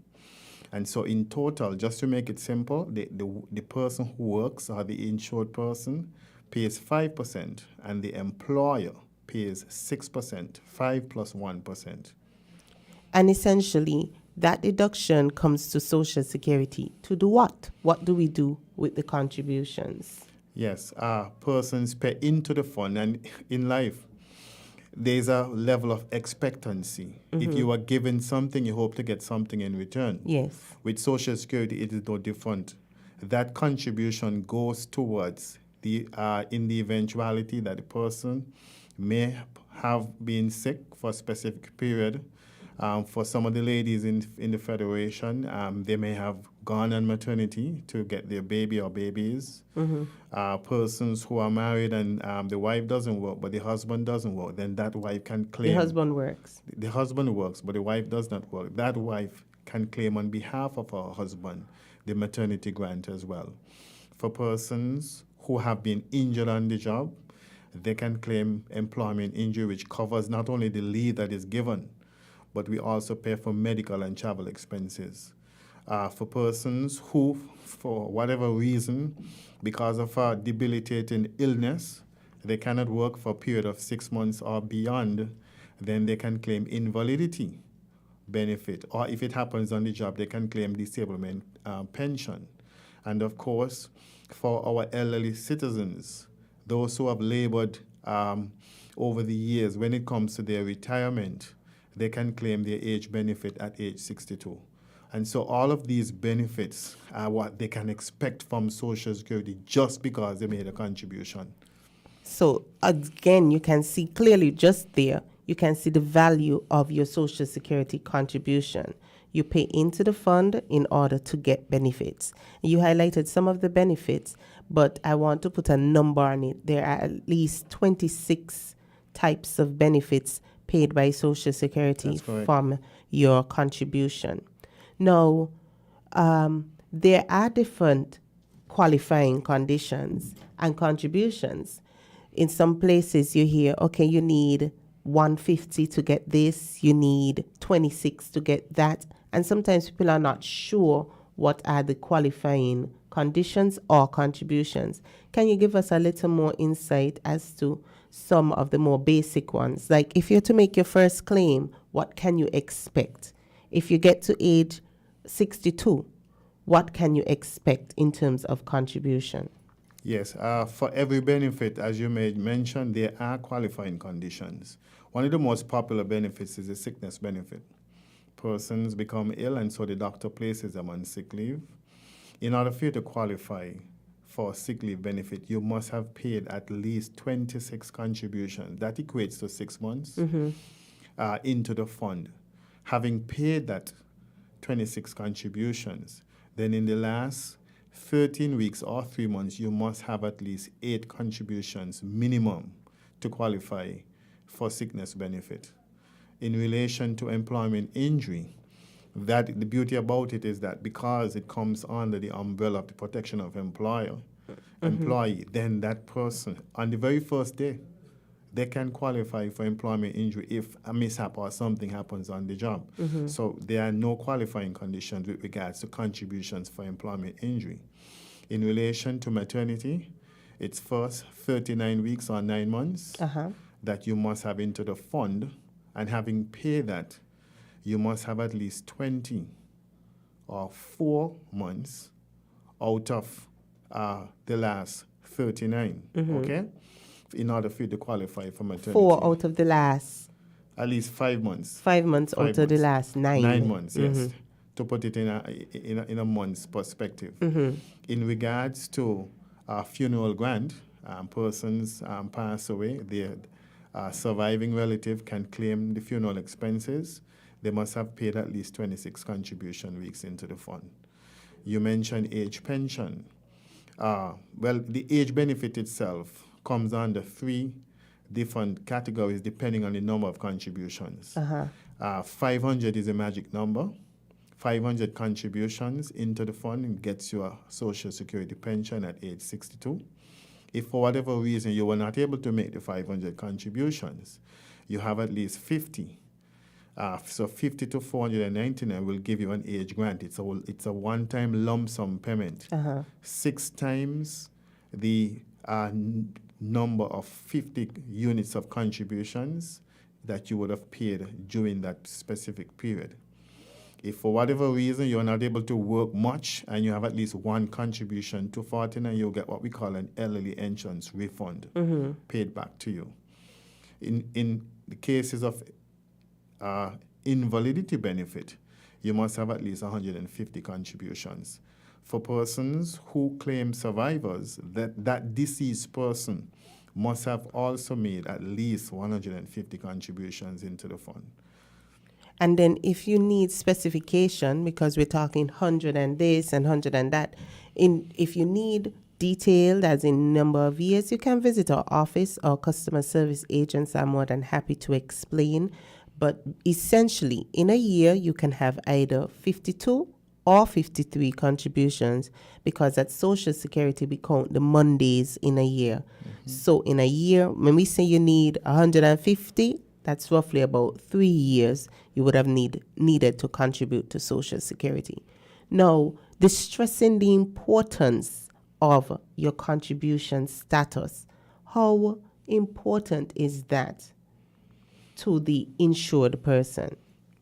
And so in total, just to make it simple, the person who works or the insured person pays 5%, and the employer pays 6%, 5 plus 1%. And essentially, that deduction comes to Social Security to do what? What do we do with the contributions? Yes, persons pay into the fund, and in life, there's a level of expectancy. Mm-hmm. If you are given something, you hope to get something in return. Yes. With Social Security, it is no different. That contribution goes towards in the eventuality that the person may have been sick for a specific period. For some of the ladies in the Federation, they may have gone on maternity to get their baby or babies. Mm-hmm. Persons who are married and the wife doesn't work, but the husband doesn't work, then that wife can claim. The husband works. The husband works, but the wife does not work. That wife can claim on behalf of her husband the maternity grant as well. For persons who have been injured on the job, they can claim employment injury, which covers not only the leave that is given, but we also pay for medical and travel expenses. For persons who, for whatever reason, because of a debilitating illness, they cannot work for a period of 6 months or beyond, then they can claim invalidity benefit. Or if it happens on the job, they can claim disablement pension. And of course, for our elderly citizens, those who have labored over the years, when it comes to their retirement, they can claim their age benefit at age 62. And so all of these benefits are what they can expect from Social Security just because they made a contribution. So again, you can see clearly just there, you can see the value of your Social Security contribution. You pay into the fund in order to get benefits. You highlighted some of the benefits, but I want to put a number on it. There are at least 26 types of benefits paid by Social Security from your contribution. Now, there are different qualifying conditions and contributions. In some places you hear, okay, you need 150 to get this, you need 26 to get that. And sometimes people are not sure what are the qualifying conditions or contributions. Can you give us a little more insight as to some of the more basic ones? Like if you're to make your first claim, what can you expect? If you get to age 62, what can you expect in terms of contribution? Yes, for every benefit, as you may mention, there are qualifying conditions. One of the most popular benefits is the sickness benefit. Persons become ill, and so the doctor places them on sick leave. In order for you to qualify for sick leave benefit, you must have paid at least 26 contributions. That equates to 6 months into the fund. Having paid that 26 contributions, then in the last 13 weeks or 3 months, you must have at least 8 contributions minimum to qualify for sickness benefit. In relation to employment injury, that the beauty about it is that because it comes under the umbrella of the protection of employee, then that person, on the very first day, they can qualify for employment injury if a mishap or something happens on the job. So there are no qualifying conditions with regards to contributions for employment injury. In relation to maternity, it's first 39 weeks or 9 months that you must have into the fund, and having paid that, you must have at least 20 or 4 months out of the last 39, okay? In order for you to qualify for maternity. 4 out of the last? At least 5 months. 5 months out of the last 9. 9 months, yes. To put it in a month's perspective. In regards to funeral grant, persons pass away, their surviving relative can claim the funeral expenses. They must have paid at least 26 contribution weeks into the fund. You mentioned age pension. Well, the age benefit itself comes under 3 different categories depending on the number of contributions. 500 is a magic number. 500 contributions into the fund gets you a Social Security pension at age 62. If for whatever reason you were not able to make the 500 contributions, you have at least 50. So 50 to 499 will give you an age grant. It's a one-time lump sum payment. 6 times the number of 50 units of contributions that you would have paid during that specific period. If for whatever reason you're not able to work much and you have at least 1 contribution to 49, you'll get what we call an elderly insurance refund paid back to you. In the cases of invalidity benefit, you must have at least 150 contributions. For persons who claim survivors, that deceased person must have also made at least 150 contributions into the fund. And then if you need specification, because we're talking 100 and this and 100 and that, if you need detailed as in number of years, you can visit our office. Our customer service agents are more than happy to explain. But essentially, in a year, you can have either 52 or 53 contributions, because at Social Security, we count the Mondays in a year. So in a year, when we say you need 150, that's roughly about 3 years you would have needed to contribute to Social Security. Now, stressing the importance of your contribution status, how important is that to the insured person?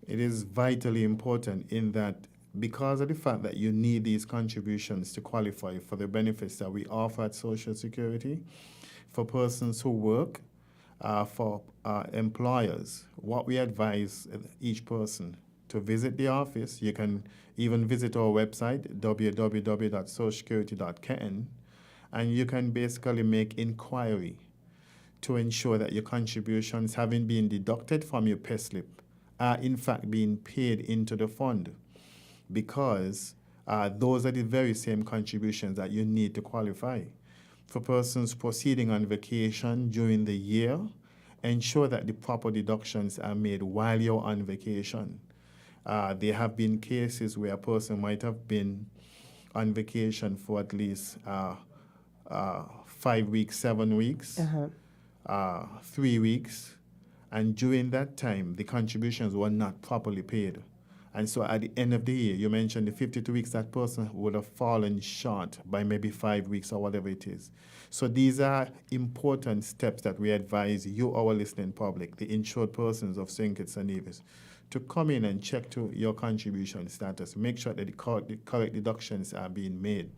It is vitally important in that because of the fact that you need these contributions to qualify for the benefits that we offer at Social Security, for persons who work, for employers, what we advise each person to visit the office. You can even visit our website, www.socialsecurity.kn, and you can basically make inquiry to ensure that your contributions, having been deducted from your pay slip, are in fact being paid into the fund, because those are the very same contributions that you need to qualify. For persons proceeding on vacation during the year, ensure that the proper deductions are made while you're on vacation. There have been cases where a person might have been on vacation for at least 5 weeks, 7 weeks, 3 weeks, and during that time, the contributions were not properly paid. And so at the end of the year, you mentioned the 52 weeks, that person would have fallen short by maybe 5 weeks or whatever it is. So these are important steps that we advise you, our listening public, the insured persons of St. Kitts and Nevis, to come in and check to your contribution status. Make sure that the correct deductions are being made.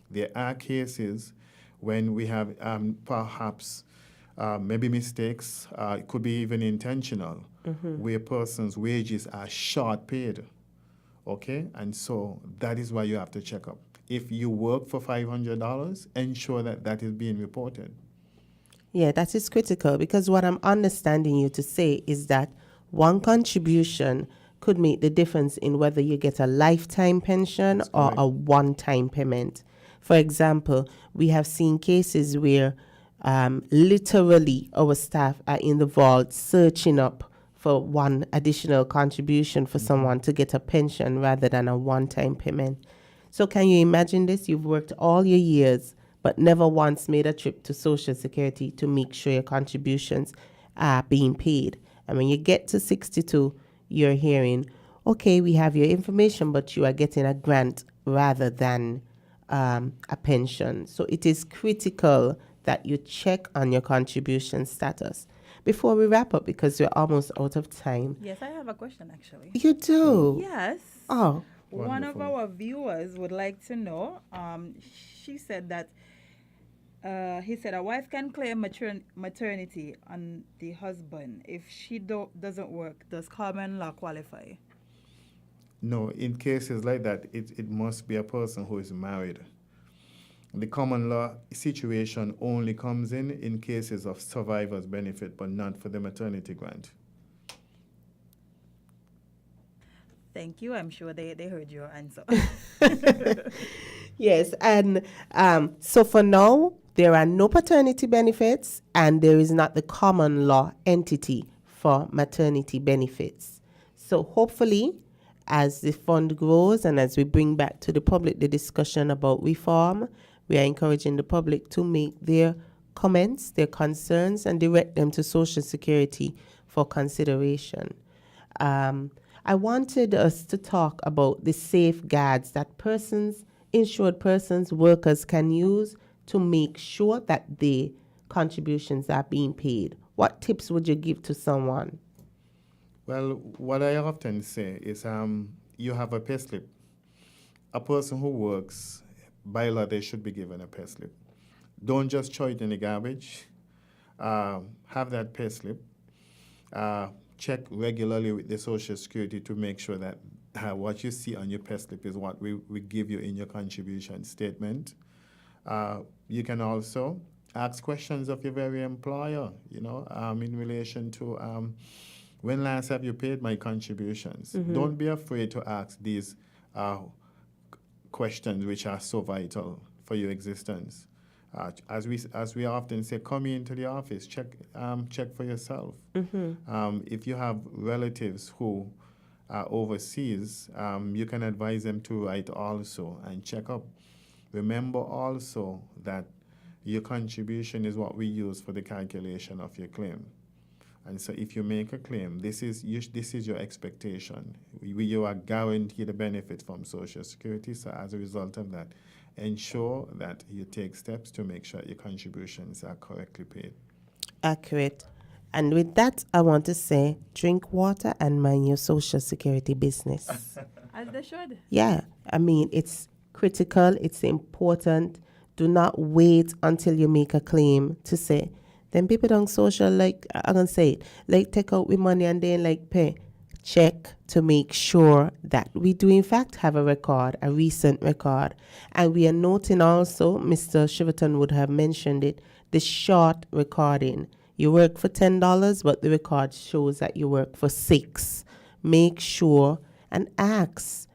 There are cases when we have perhaps maybe mistakes, it could be even intentional, where persons' wages are short paid, okay? And so that is why you have to check up. If you work for $500, ensure that that is being reported. Yeah, that is critical, because what I'm understanding you to say is that one contribution could make the difference in whether you get a lifetime pension or a one-time payment. For example, we have seen cases where literally our staff are in the vault searching up for one additional contribution for someone to get a pension rather than a one-time payment. So can you imagine this? You've worked all your years, but never once made a trip to Social Security to make sure your contributions are being paid. And when you get to 62, you're hearing, okay, we have your information, but you are getting a grant rather than a pension. So it is critical that you check on your contribution status. Before we wrap up, because we're almost out of time. Yes, I have a question actually. You do? Yes. Oh. One of our viewers would like to know, she said that, he said a wife can claim maternity on the husband if she doesn't work. Does common law qualify? No, in cases like that, it must be a person who is married. The common law situation only comes in cases of survivor's benefit, but not for the maternity grant. Thank you. I'm sure they heard your answer. Yes, and so for now, there are no paternity benefits, and there is not the common law entity for maternity benefits. So hopefully, as the fund grows and as we bring back to the public the discussion about reform, we are encouraging the public to make their comments, their concerns, and direct them to Social Security for consideration. I wanted us to talk about the safeguards that insured persons, workers can use to make sure that the contributions are being paid. What tips would you give to someone? Well, what I often say is you have a pay slip. A person who works, by law, they should be given a pay slip. Don't just throw it in the garbage. Have that pay slip. Check regularly with the Social Security to make sure that what you see on your pay slip is what we give you in your contribution statement. You can also ask questions of your very employer, in relation to when last have you paid my contributions? Don't be afraid to ask these questions which are so vital for your existence. As we often say, come into the office, check for yourself. If you have relatives who are overseas, you can advise them to write also and check up. Remember also that your contribution is what we use for the calculation of your claim. And so if you make a claim, this is your expectation. You are guaranteed a benefit from Social Security. So as a result of that, ensure that you take steps to make sure your contributions are correctly paid. Accurate. And with that, I want to say, drink water and mind your Social Security business. As they should. Yeah, I mean, it's critical, it's important. Do not wait until you make a claim to say. Then people don't social, like, I'm going to say it, like take out with money and then like pay. Check to make sure that we do in fact have a record, a recent record. And we are noting also, Mr. Shiverton would have mentioned it, the short recording. You work for $10, but the record shows that you work for $6. Make sure and ask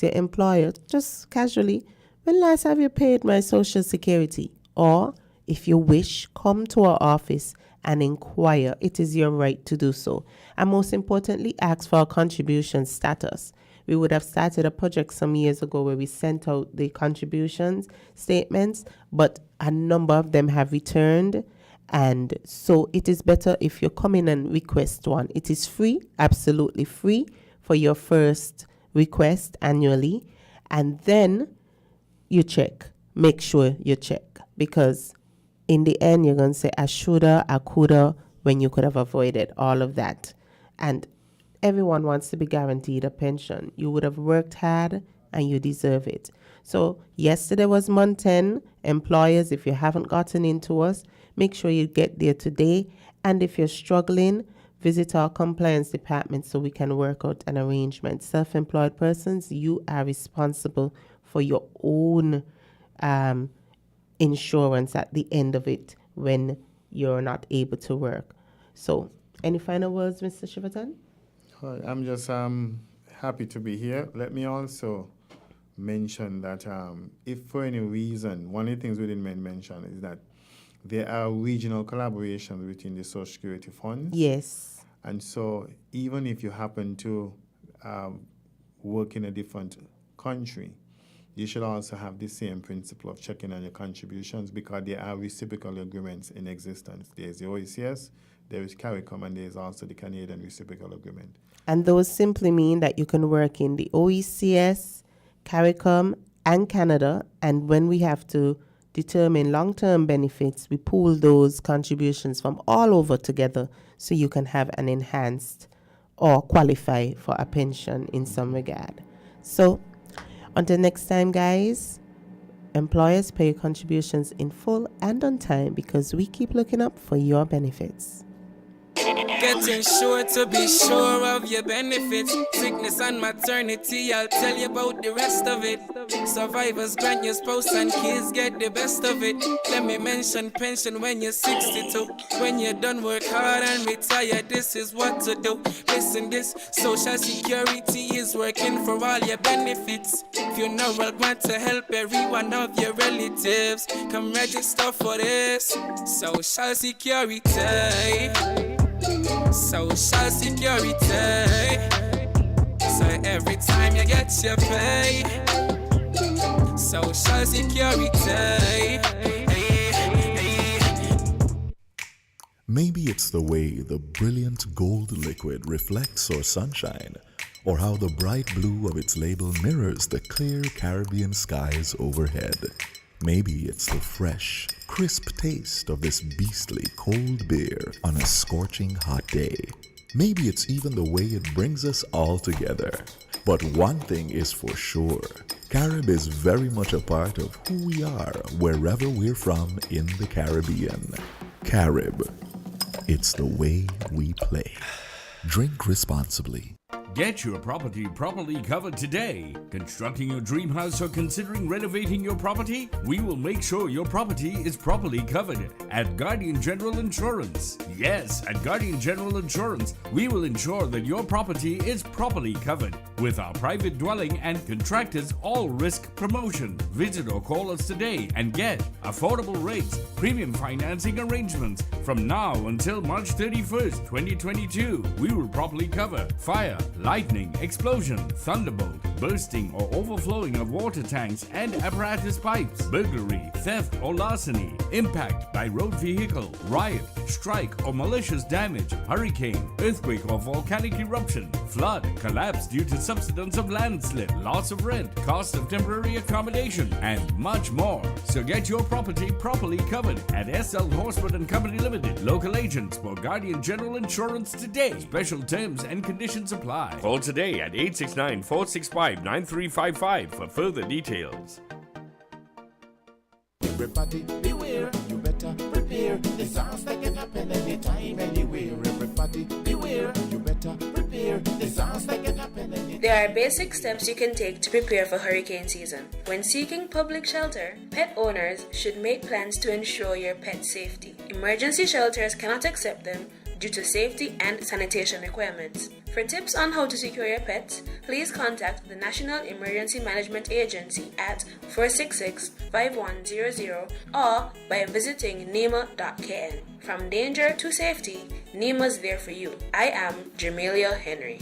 your employer, just casually, when last have you paid my Social Security? Or, if you wish, come to our office and inquire. It is your right to do so. And most importantly, ask for our contribution status. We would have started a project some years ago where we sent out the contributions statements, but a number of them have returned. And so it is better if you come in and request one. It is free, absolutely free for your first request annually. And then you check. Make sure you check. Because in the end, you're going to say, I shoulda, I coulda, when you could have avoided all of that. And everyone wants to be guaranteed a pension. You would have worked hard and you deserve it. So yesterday was month 10. Employers, if you haven't gotten into us, make sure you get there today. And if you're struggling, visit our compliance department so we can work out an arrangement. Self-employed persons, you are responsible for your own insurance at the end of it when you're not able to work. So, any final words, Mr. Shiverton? I'm just happy to be here. Let me also mention that if for any reason, one of the things we didn't mention is that there are regional collaborations between the Social Security funds. Yes. And so even if you happen to work in a different country, you should also have the same principle of checking on your contributions because there are reciprocal agreements in existence. There's the OECS, there is CARICOM, and there's also the Canadian Reciprocal Agreement. And those simply mean that you can work in the OECS, CARICOM, and Canada. And when we have to determine long-term benefits, we pool those contributions from all over together so you can have an enhanced or qualify for a pension in some regard. So, until next time, guys, employers pay your contributions in full and on time because we keep looking up for your benefits. Getting sure to be sure of your benefits. Sickness and maternity, I'll tell you about the rest of it. Survivors grant your spouse and kids get the best of it. Let me mention pension when you're 62. When you're done work hard and retire, this is what to do. Listen, this Social Security is working for all your benefits. Funeral grant to help every one of your relatives. Come register for this Social Security. Social Security. So every time you get your pay, Social Security. Maybe it's the way the brilliant gold liquid reflects our sunshine, or how the bright blue of its label mirrors the clear Caribbean skies overhead. Maybe it's the fresh, crisp taste of this beastly cold beer on a scorching hot day. Maybe it's even the way it brings us all together. But one thing is for sure, Carib is very much a part of who we are wherever we're from in the Caribbean. Carib, it's the way we play. Drink responsibly. Get your property properly covered today. Constructing your dream house or considering renovating your property? We will make sure your property is properly covered at Guardian General Insurance. Yes, at Guardian General Insurance, we will ensure that your property is properly covered with our private dwelling and contractors all-risk promotion. Visit or call us today and get affordable rates, premium financing arrangements from now until March 31st, 2022. We will properly cover fire, lightning, explosion, thunderbolt, bursting or overflowing of water tanks and apparatus pipes, burglary, theft or larceny, impact by road vehicle, riot, strike or malicious damage, hurricane, earthquake or volcanic eruption, flood, collapse due to subsidence of landslip, loss of rent, cost of temporary accommodation, and much more. So get your property properly covered at SL Horsford and Company Limited, local agents for Guardian General Insurance today. Special terms and conditions apply. Call today at 869-465 855-9355 for further details. Everybody beware, you better prepare. Disaster can happen anytime, anywhere. Everybody beware, you better prepare. Disaster can happen anytime. There are basic steps you can take to prepare for hurricane season. When seeking public shelter, pet owners should make plans to ensure your pet's safety. Emergency shelters cannot accept them due to safety and sanitation requirements. For tips on how to secure your pets, please contact the National Emergency Management Agency at 466-5100 or by visiting NEMA.kn. From danger to safety, NEMA's there for you. I am Jamelia Henry.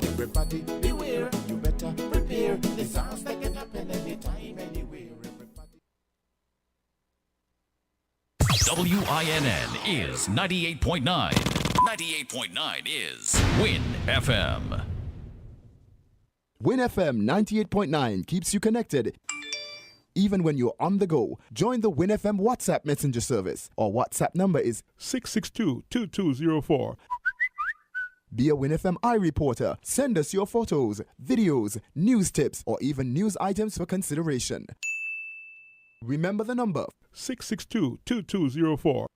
Everybody beware, you better prepare. Disaster can happen anytime, anywhere. WINN is 98.9. 98.9 is Win FM. Win FM 98.9 keeps you connected even when you're on the go. Join the Win FM WhatsApp messenger service. Our WhatsApp number is 662-2204. Be a Win FM iReporter. Send us your photos, videos, news tips, or even news items for consideration. Remember the number 662-2204.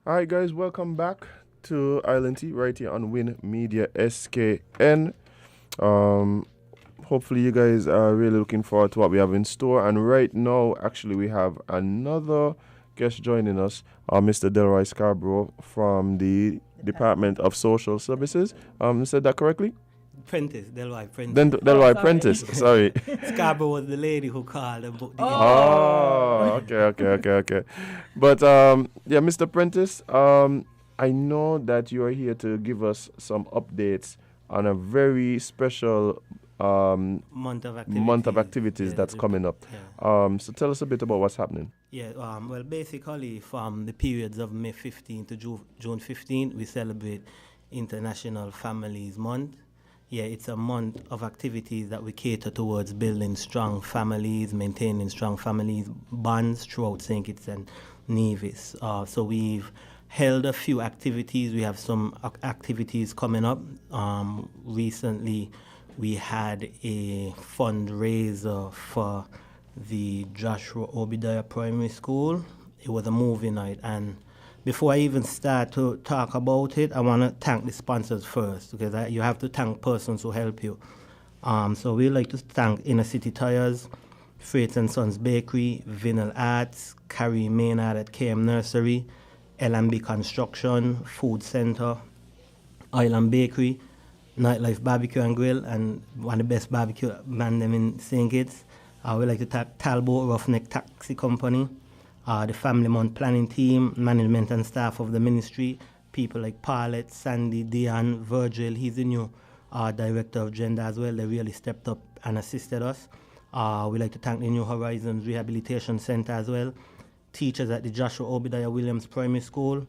All right, guys, welcome back to Island Tea right here on Win Media SKN. Hopefully you guys are really looking forward to what we have in store. And right now, actually, we have another guest joining us, Mr. Delroy Scarborough from the Department of Social Services. Said that correctly? Prentice, Delroy Prentice. Delroy Prentice, sorry. Scarborough was the lady who called and booked the okay. But, yeah, Mr. Prentice, I know that you are here to give us some updates on a very special month of activities that's coming up. Yeah. So tell us a bit about what's happening. Yeah, well, basically from the periods of May 15 to June 15, we celebrate International Families Month. Yeah, it's a month of activities that we cater towards building strong families, maintaining strong families bonds throughout St. Kitts and Nevis. So we've held a few activities. We have some activities coming up. Recently, we had a fundraiser for the Joshua Obadiah Primary School. It was a movie night, and before I even start to talk about it, I want to thank the sponsors first, because you have to thank persons who help you. So we'd like to thank Inner City Tires, Freights and Sons Bakery, Vinyl Arts, Carrie Maynard at KM Nursery, L&B Construction, Food Center, Island Bakery, Nightlife Barbecue and Grill, and one of the best barbecue band them in St. Kitts. We'd like to thank Talbot Roughneck Taxi Company, the Family Month planning team, management and staff of the ministry, people like Paulette, Sandy, Diane, Virgil. He's the new director of gender as well. They really stepped up and assisted us. We like to thank the New Horizons Rehabilitation Center as well, teachers at the Joshua Obadiah Williams Primary School,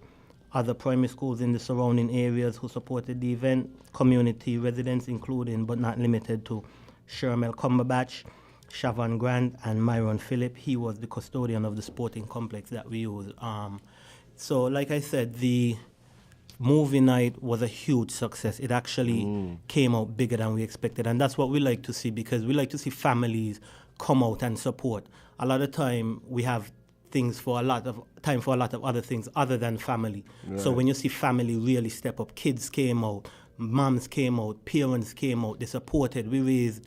other primary schools in the surrounding areas who supported the event, community residents including but not limited to Shermel Cumberbatch, Siobhan Grant, and Myron Phillip. He was the custodian of the sporting complex that we use. So like I said, the movie night was a huge success. It actually came out bigger than we expected, and that's what we like to see, because we like to see families come out and support. A lot of time we have things for a lot of time for a lot of other things other than family. Right. So when you see family really step up, kids came out, moms came out, parents came out, they supported. We raised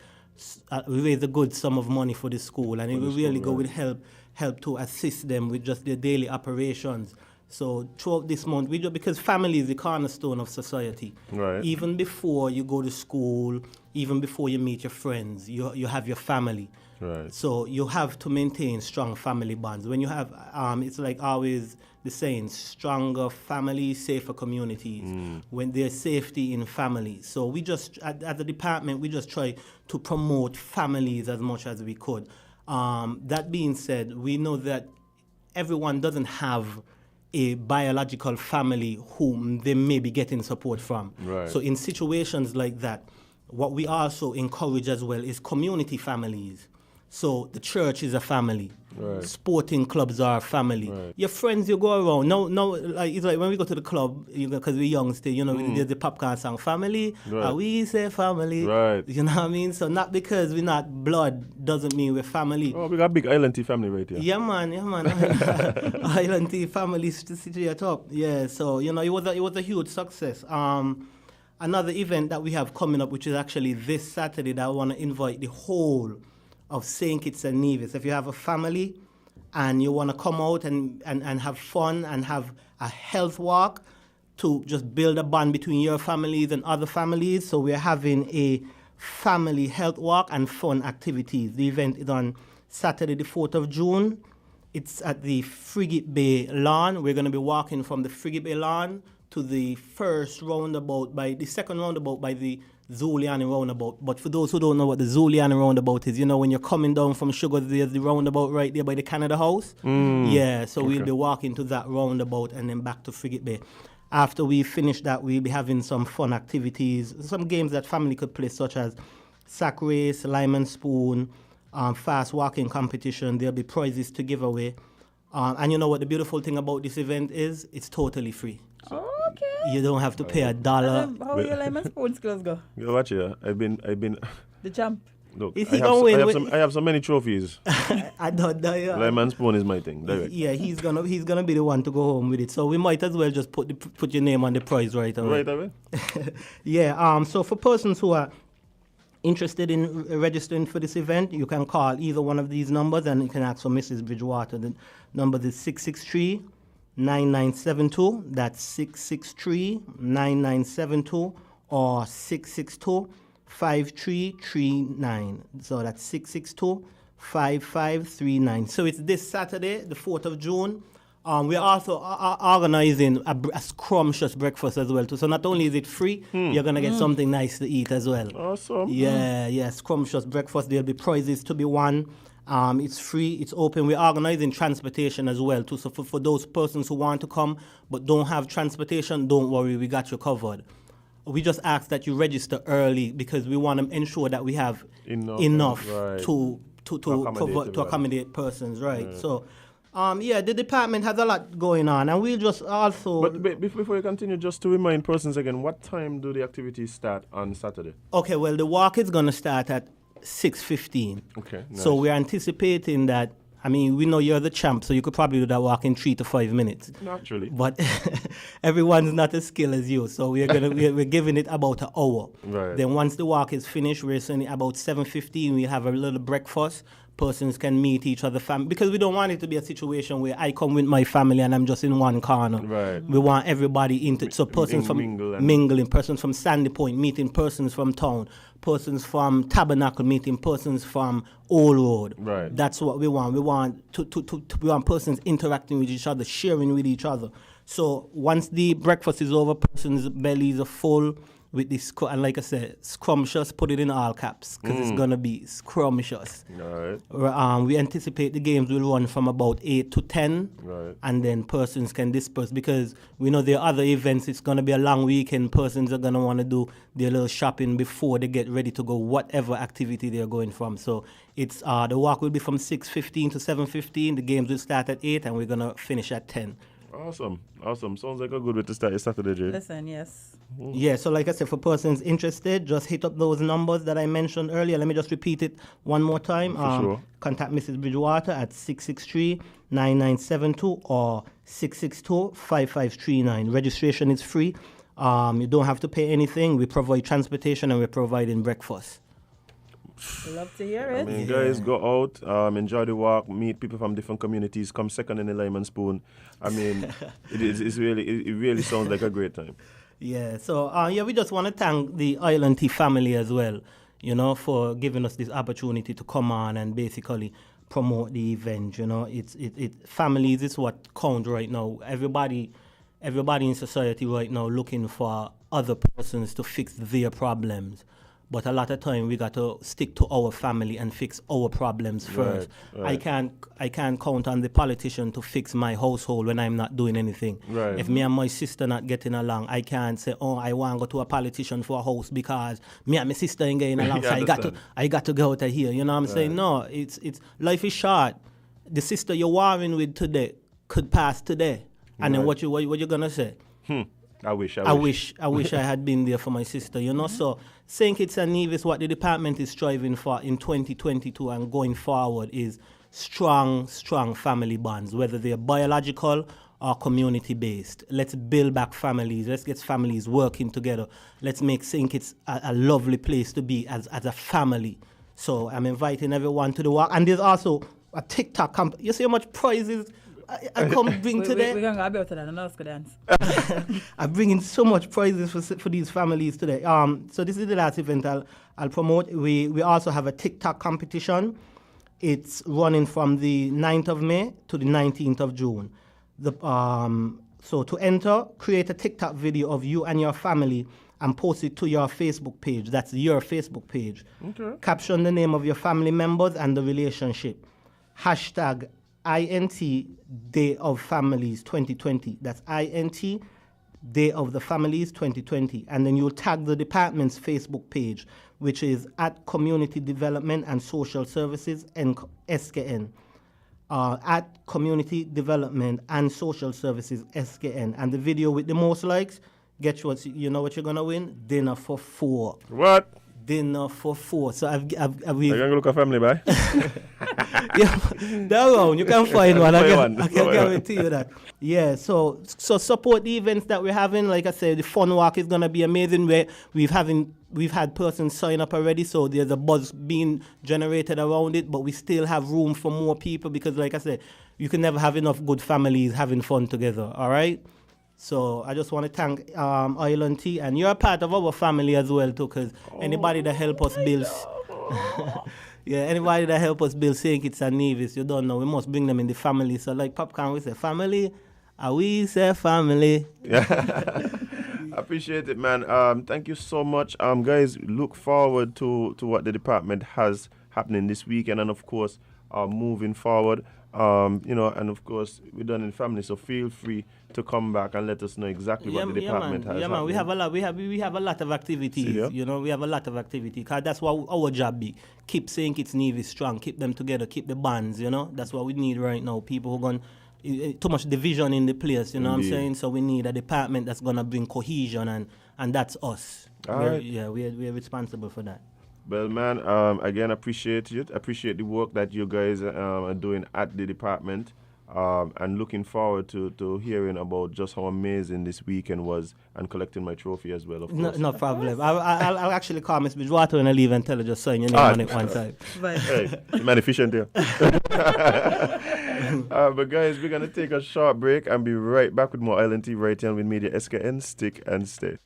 a good sum of money for the school, and it will really go with help to assist them with just their daily operations. So throughout this month, we do, because family is the cornerstone of society. Right. Even before you go to school, even before you meet your friends, you have your family. Right. So you have to maintain strong family bonds. When you have, it's like always the saying, stronger families, safer communities. When there's safety in families. So we just, as a department, we just try to promote families as much as we could. That being said, we know that everyone doesn't have a biological family whom they may be getting support from. Right. So in situations like that, what we also encourage as well is community families. So the church is a family. Right. Sporting clubs are a family. Right. Your friends, you go around. No, like, it's like when we go to the club, because we're young still, there's the popcorn song, family. Right. We say family. Right. You know what I mean? So not because we're not blood doesn't mean we're family. Oh, we got a big Island Tea family right here. Yeah, man. Island Tea family straight up. Yeah, so, it was a huge success. Another event that we have coming up, which is actually this Saturday, that I want to invite the whole of St. Kitts and Nevis. If you have a family and you want to come out and have fun and have a health walk to just build a bond between your families and other families, so we're having a family health walk and fun activities. The event is on Saturday the 4th of June. It's at the Frigate Bay Lawn. We're going to be walking from the Frigate Bay Lawn to the second roundabout by the Zuliani roundabout. But for those who don't know what the Zuliani roundabout is, when you're coming down from Sugar, there's the roundabout right there by the Canada House. Yeah, so we'll be walking to that roundabout and then back to Frigate Bay. After we finish that, we'll be having some fun activities, some games that family could play, such as sack race, lime and spoon, fast walking competition. There'll be prizes to give away. And you know what the beautiful thing about this event is? It's totally free. Okay. You don't have to pay $1. How your lime and spoon skills go? You watch here. I've been the champ. Look, I have so many trophies. I don't know. Yeah. Lime and spoon is my thing. Direct. Yeah, he's gonna be the one to go home with it. So we might as well just put your name on the prize right away. Right away. Yeah. So for persons who are interested in registering for this event, you can call either one of these numbers, and you can ask for Mrs. Bridgewater. The number is 663-9972. That's 663-9972 or 662-5339. So that's 662-5539. So it's this Saturday, the 4th of June. We're also organizing a scrumptious breakfast as well, too. So not only is it free, you're going to get something nice to eat as well. Awesome. Yeah, scrumptious breakfast. There'll be prizes to be won. It's free, it's open. We're organizing transportation as well, too. So for those persons who want to come but don't have transportation, don't worry, we got you covered. We just ask that you register early because we want to ensure that we have enough right. to accommodate persons, right? So, the department has a lot going on, and we'll just also... But before you continue, just to remind persons again, what time do the activities start on Saturday? Okay, well, the walk is going to start at 6:15. Okay, nice. So we're anticipating that, we know you're the champ, so you could probably do that walk in 3 to 5 minutes. Naturally. But everyone's not as skilled as you, so we're giving it about an hour. Right. Then once the walk is finished, we're saying about 7:15, we'll have a little breakfast. Persons can meet each other, because we don't want it to be a situation where I come with my family and I'm just in one corner. Right. We want everybody into, so persons from mingling, persons from Sandy Point meeting persons from town, persons from Tabernacle meeting persons from Old Road. Right. That's what we want. We want we want persons interacting with each other, sharing with each other. So once the breakfast is over, persons' bellies are full with this, and like I said, scrumptious, put it in all caps, because it's going to be scrumptious. Right. We anticipate the games will run from about 8 to 10, right. and then persons can disperse, because we know there are other events. It's going to be a long weekend. Persons are going to want to do their little shopping before they get ready to go, whatever activity they're going from. So it's the walk will be from 6:15 to 7:15. The games will start at 8, and we're going to finish at 10. Awesome. Sounds like a good way to start your Saturday, Jay. Listen, yes. Yeah, so like I said, for persons interested, just hit up those numbers that I mentioned earlier. Let me just repeat it one more time. For sure. Contact Mrs. Bridgewater at 663-9972 or 662-5539. Registration is free. You don't have to pay anything. We provide transportation and we're providing breakfast. Love to hear it. I mean, guys, go out, enjoy the walk, meet people from different communities, come second in the lime and spoon. I mean, it really sounds like a great time. Yeah, so we just want to thank the Island Tea family as well, for giving us this opportunity to come on and basically promote the event. Families is what counts right now. Everybody in society right now looking for other persons to fix their problems. But a lot of time we got to stick to our family and fix our problems first. Right. I can't count on the politician to fix my household when I'm not doing anything. Right. If me and my sister not getting along, I can't say, I want to go to a politician for a house because me and my sister ain't getting along. So I got to go out of here. You know what I'm saying? No, it's life is short. The sister you're warring with today could pass today, and then what you gonna say? I wish I had been there for my sister, So St. Kitts and Nevis, what the department is striving for in 2022 and going forward is strong family bonds, whether they're biological or community-based. Let's build back families. Let's get families working together. Let's make St. Kitts a lovely place to be as a family. So I'm inviting everyone to the walk. And there's also a TikTok camp. You see how much prizes I come bring today. We're going to go to that and ask dance. I'm bringing so much prizes for these families today. So this is the last event I'll promote. We also have a TikTok competition. It's running from the 9th of May to the 19th of June. So to enter, create a TikTok video of you and your family and post it to your Facebook page. That's your Facebook page. Okay. Caption the name of your family members and the relationship. Hashtag INT Day of Families 2020. That's INT Day of the Families 2020. And then you'll tag the department's Facebook page, which is at Community Development and Social Services and SKN. At Community Development and Social Services SKN. And the video with the most likes, you know what you're gonna win? Dinner for 4. What? Dinner for 4. So Are you gonna look at family, bye? Yeah, that one you can find one. I can guarantee you that. Yeah, so support the events that we're having. Like I said, the fun walk is gonna be amazing. Where we've had persons sign up already, so there's a buzz being generated around it. But we still have room for more people because, like I said, you can never have enough good families having fun together. All right. So I just want to thank Island Tea, and you're a part of our family as well too, because anybody that help us build, anybody that help us build St. Kitts and Nevis, you don't know, we must bring them in the family. So like Popcorn, we say family, we say family. Yeah, appreciate it, man. Thank you so much, guys. Look forward to what the department has happening this weekend, and of course, moving forward. And of course, we're done in family, so feel free to come back and let us know exactly what the department has. Yeah, man. We have a lot. We have a lot of activities. We have a lot of activity because that's what our job be. Keep St. Kitts Nevis strong. Keep them together. Keep the bonds. That's what we need right now. People who gonna too much division in the place. You know what I'm saying? So we need a department that's gonna bring cohesion, and that's us. We're responsible for that. Well, man, again, appreciate it. Appreciate the work that you guys are doing at the department. and looking forward to hearing about just how amazing this weekend was and collecting my trophy as well, of course. No problem. I'll actually call Miss Bridgewater when I leave and tell her just sign your name on it one time. Hey, man efficient here. But guys, we're going to take a short break and be right back with more Island Tea right here with Media SKN. Stick and stay.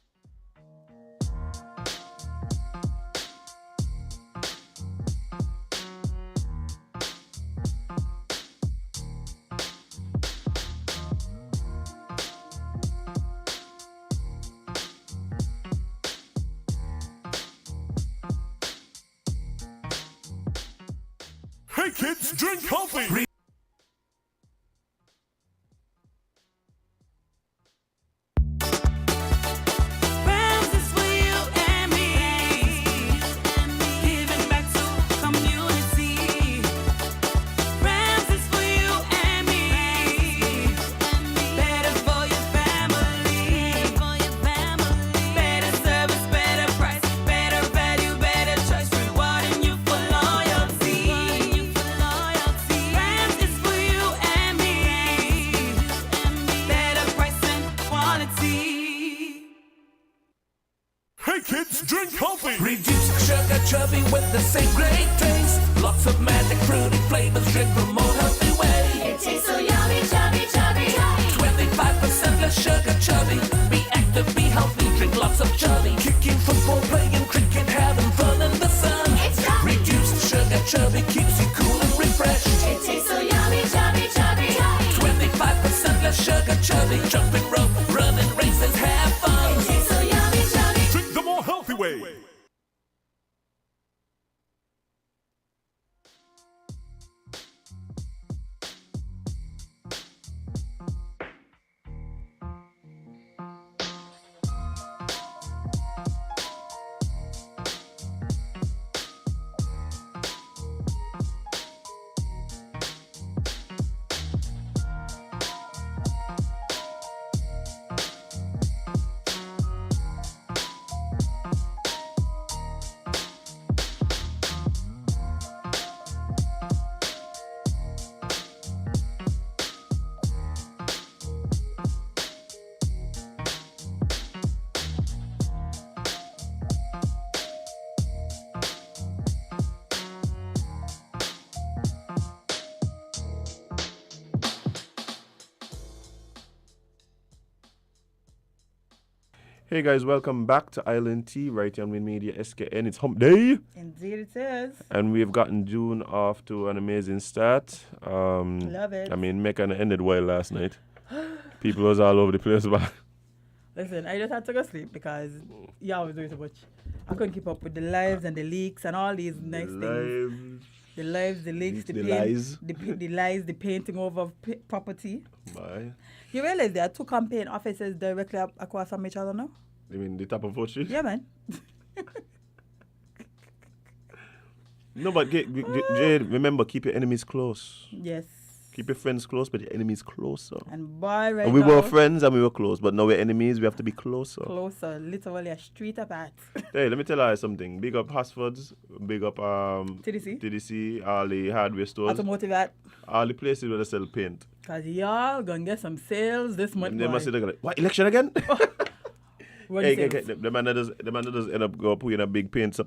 Hey kids, drink coffee! Drink coffee! Reduce sugar chubby with the same great taste. Lots of magic fruity flavors. Drink the more healthy way. It tastes so yummy, chubby, chubby. 25% less sugar chubby. Be active, be healthy. Drink lots of chubby. Kicking football, playing cricket, having fun in the sun. It's chubby. Reduced sugar chubby keeps you cool and refreshed. It tastes so yummy, chubby, chubby. 25% less sugar chubby. Jumping rope, running races, have fun. It tastes so yummy, chubby. Drink the more healthy way. Hey guys, welcome back to Island Tea right here on Win Media SKN. It's Hump Day. Indeed it is. And we've gotten June off to an amazing start. Love it. I mean, Mecca ended well last night. People was all over the place. But listen, I just had to go sleep because y'all was doing so much. I couldn't keep up with the lives and the leaks and all these nice things. The lives, the leaks, the lies. the lies, the painting over property. Bye. You realize there are two campaign offices directly across from each other now? You mean the top of 4th Street? Yeah, man. No, but Jade, remember, keep your enemies close. Yes. Keep your friends close, but your enemies closer. And boy, right and we now, were friends and we were close, but now we're enemies, we have to be closer. Closer, literally a street apart. Hey, let me tell you something. Big up Hasfords, big up TDC, all the hardware stores. Automotive at. All the places where they sell paint. Because y'all gonna get some sales this month. They must say, what, election again? Hey, the man that does end up go put in a big paint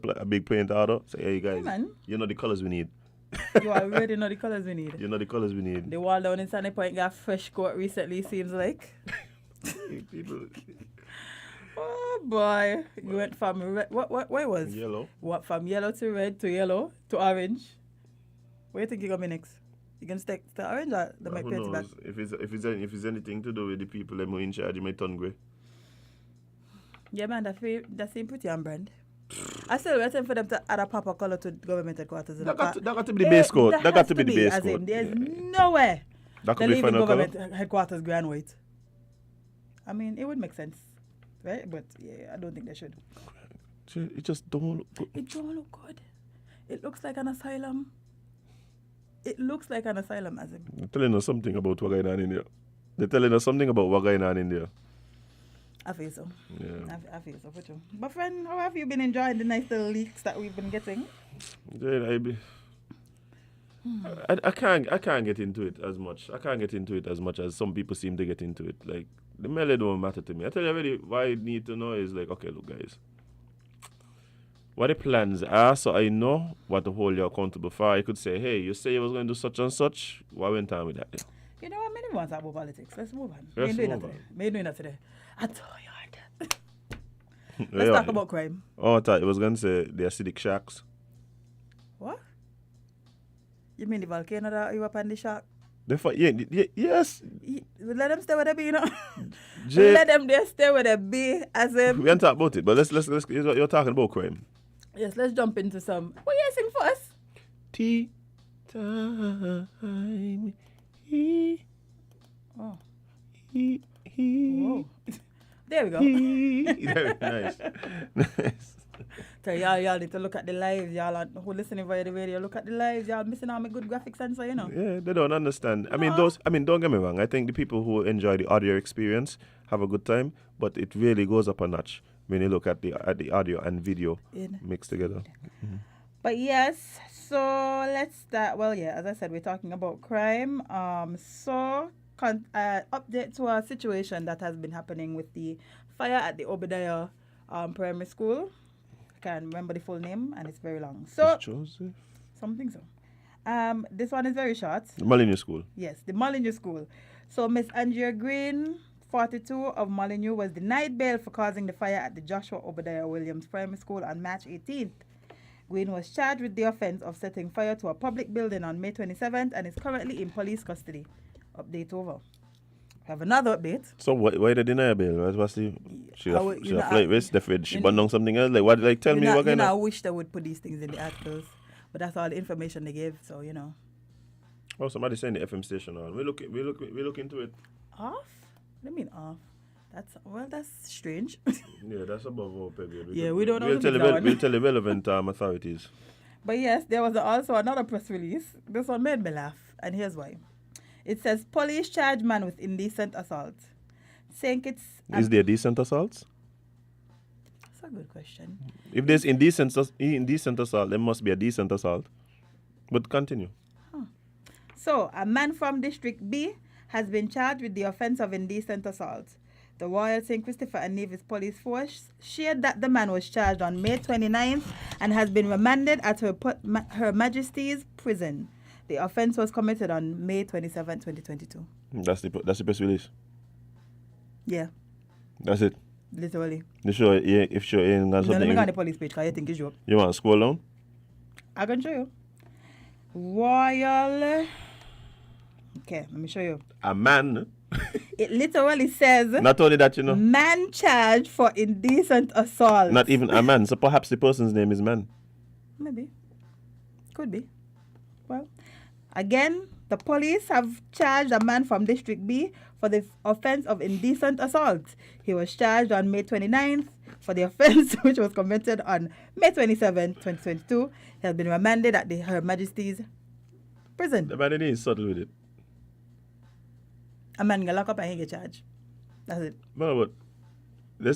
order. Say, hey guys, you know the colors we need. You already know the colors we need. You know the colors we need. The wall down in Sunny Point got fresh coat recently, seems like. People. Oh boy, you went from red. What was? Yellow. What, from yellow to red to yellow to orange? Where do you think you're gonna be next? You gonna stick to orange or the might paint back? If it's anything to do with the people that are in charge, you might turn grey. Yeah, man, that seems pretty on brand. I still waiting for them to add a proper color to government headquarters. That got to be the base code. That got to be the base code. There's no way that they're could be leaving final government color. headquarters grey and white. I mean, it would make sense, right? But yeah, I don't think they should. It just don't look good. It don't look good. It looks like an asylum. It looks like an asylum, as in. They're telling us something about what's going on in there. They're telling us something about what's going on in there. I feel so. Yeah. I feel so for you. But friend, how have you been enjoying the nice little leaks that we've been getting? Yeah, I can't get into it as much. I can't get into it as much as some people seem to get into it. Like, the melody don't matter to me. I tell you already, what I need to know is like, okay, look, guys, what the plans are, so I know what to hold you accountable for. I could say, hey, you say you was going to do such and such. What went on with that? You know what? Many want to talk about politics. Let's move on. Let's doing move that on. today. Me doing that today. I'm tired. Let's talk about crime. Oh, I thought you was going to say the acidic sharks. What? You mean the volcano that you up on the shark? Yes. Let them stay where they be, you know. Jay, Let them there stay where they be. As we can't talk about it, but let's you're talking about crime. Yes, let's jump into some. What you sing first? Tea time. Oh. Whoa. There we go. Nice. Nice. So y'all need to look at the lives. Y'all who listening via the radio, look at the lives. Y'all missing all my good graphics and so, you know. Yeah, they don't understand. I mean, don't get me wrong. I think the people who enjoy the audio experience have a good time, but it really goes up a notch when you look at the audio and video mixed together. Mm-hmm. But yes, so let's start. Well, yeah, as I said, we're talking about crime. Update to a situation that has been happening with the fire at the Obadiah primary school. I can't remember the full name, and it's very long. So Joseph? Something so. This one is very short. The Molyneux School. Yes, the Molyneux School. So Miss Andrea Green, 42, of Molyneux, was denied bail for causing the fire at the Joshua Obadiah Williams Primary School on March 18th. Green was charged with the offense of setting fire to a public building on May 27th and is currently in police custody. Update over. We have another update. So why the deny bail? What's the she a flight risk? She burned down something else? Like what? Like tell me what kind of? I wish they would put these things in the articles, but that's all the information they give. So you know. Oh, somebody saying the FM station on. We look into it. Off? What do you mean off? That's strange. Yeah, that's above our pay grade. Yeah, we don't know. We'll tell the relevant authorities. But yes, there was also another press release. This one made me laugh, and here's why. It says police charge man with indecent assault. Saying Is there decent assaults? That's a good question. If there's indecent assault, there must be a decent assault. But continue. So, a man from District B has been charged with the offense of indecent assault. The Royal St. Christopher and Nevis Police Force shared that the man was charged on May 29th and has been remanded at Her Majesty's Prison. The offense was committed on May 27, 2022. That's the press release? Yeah. That's it? Literally. You sure? Yeah, if sure, you ain't got something. No, let me go on the police page because I think it's joke. You want to scroll down? I can show you. Royal. Okay, let me show you. A man. It literally says. Not only that, you know. Man charged for indecent assault. Not even a man. So perhaps the person's name is man. Maybe. Could be. Well, again, the police have charged a man from District B for the offense of indecent assault. He was charged on May 29th for the offense which was committed on May 27, 2022. He has been remanded at Her Majesty's Prison. The man is subtle with it. A man get locked up and he get charged. That's it. No, but they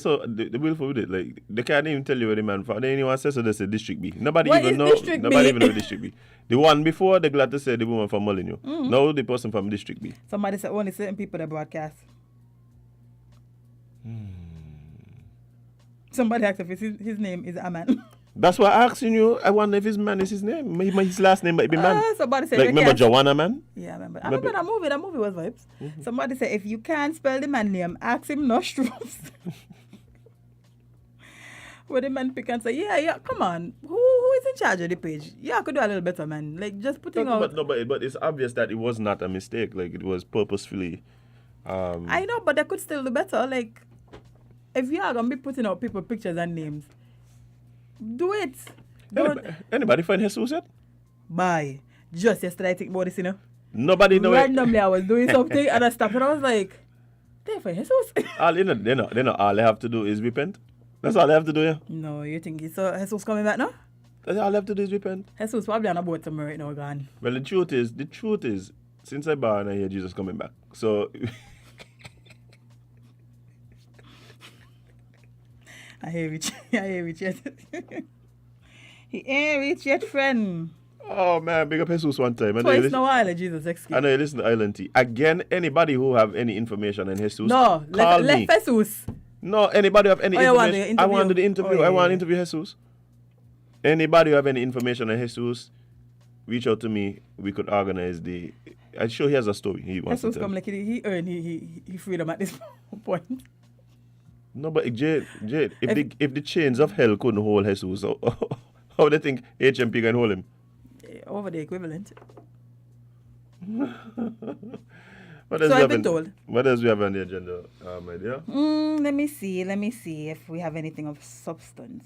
will for it. Like they can't even tell you where the man from. They anyone says so they say District B. Nobody even know District B. The one before they glad to say the woman from Molyneux. Mm-hmm. Now the person from District B. Somebody said only certain people that broadcast. Somebody asked if his name is a man. That's why I'm asking you. I wonder if his man is his name. Maybe his last name might be man. Somebody said, like remember Joanna Man? Yeah, I remember. I remember that movie. That movie was vibes. Mm-hmm. Somebody said, if you can't spell the man name, ask him nostrums. Where the man pick and say, yeah, come on. Who is in charge of the page? Yeah, I could do a little better, man. Like, just putting out... But it's obvious that it was not a mistake. Like, it was purposefully... I know, but they could still do better. Like, if you are going to be putting out people pictures and names, do it. Anybody find Jesus yet? Bye. Just yesterday I think about this, you know. Nobody know randomly I was doing something and I stopped and I was like, they find Jesus. They know all they have to do is repent. That's all they have to do, yeah? No, you think so Jesus coming back now? That's all they have to do is repent. Jesus probably on a boat somewhere right now gone. Well, the truth is, since I born I hear Jesus coming back. So I hear it yet. He ain't rich yet, friend. Oh man, big up Jesus one time. Twice no while, Jesus, excuse. I know you listen to Island T. Again, anybody who have any information on Jesus, no, call me. Let Jesus. No, anybody have any information? I want to do the interview. I want to interview Jesus. Anybody who have any information on Jesus, reach out to me. We could organize the. I'm sure he has a story he wants Jesus to tell. come like he earned he freedom at this point. No, but Jade, if the chains of hell couldn't hold Jesus, how do you think HMP can hold him? Over the equivalent. What So I've been told. What else we have on the agenda, my dear? Let me see if we have anything of substance.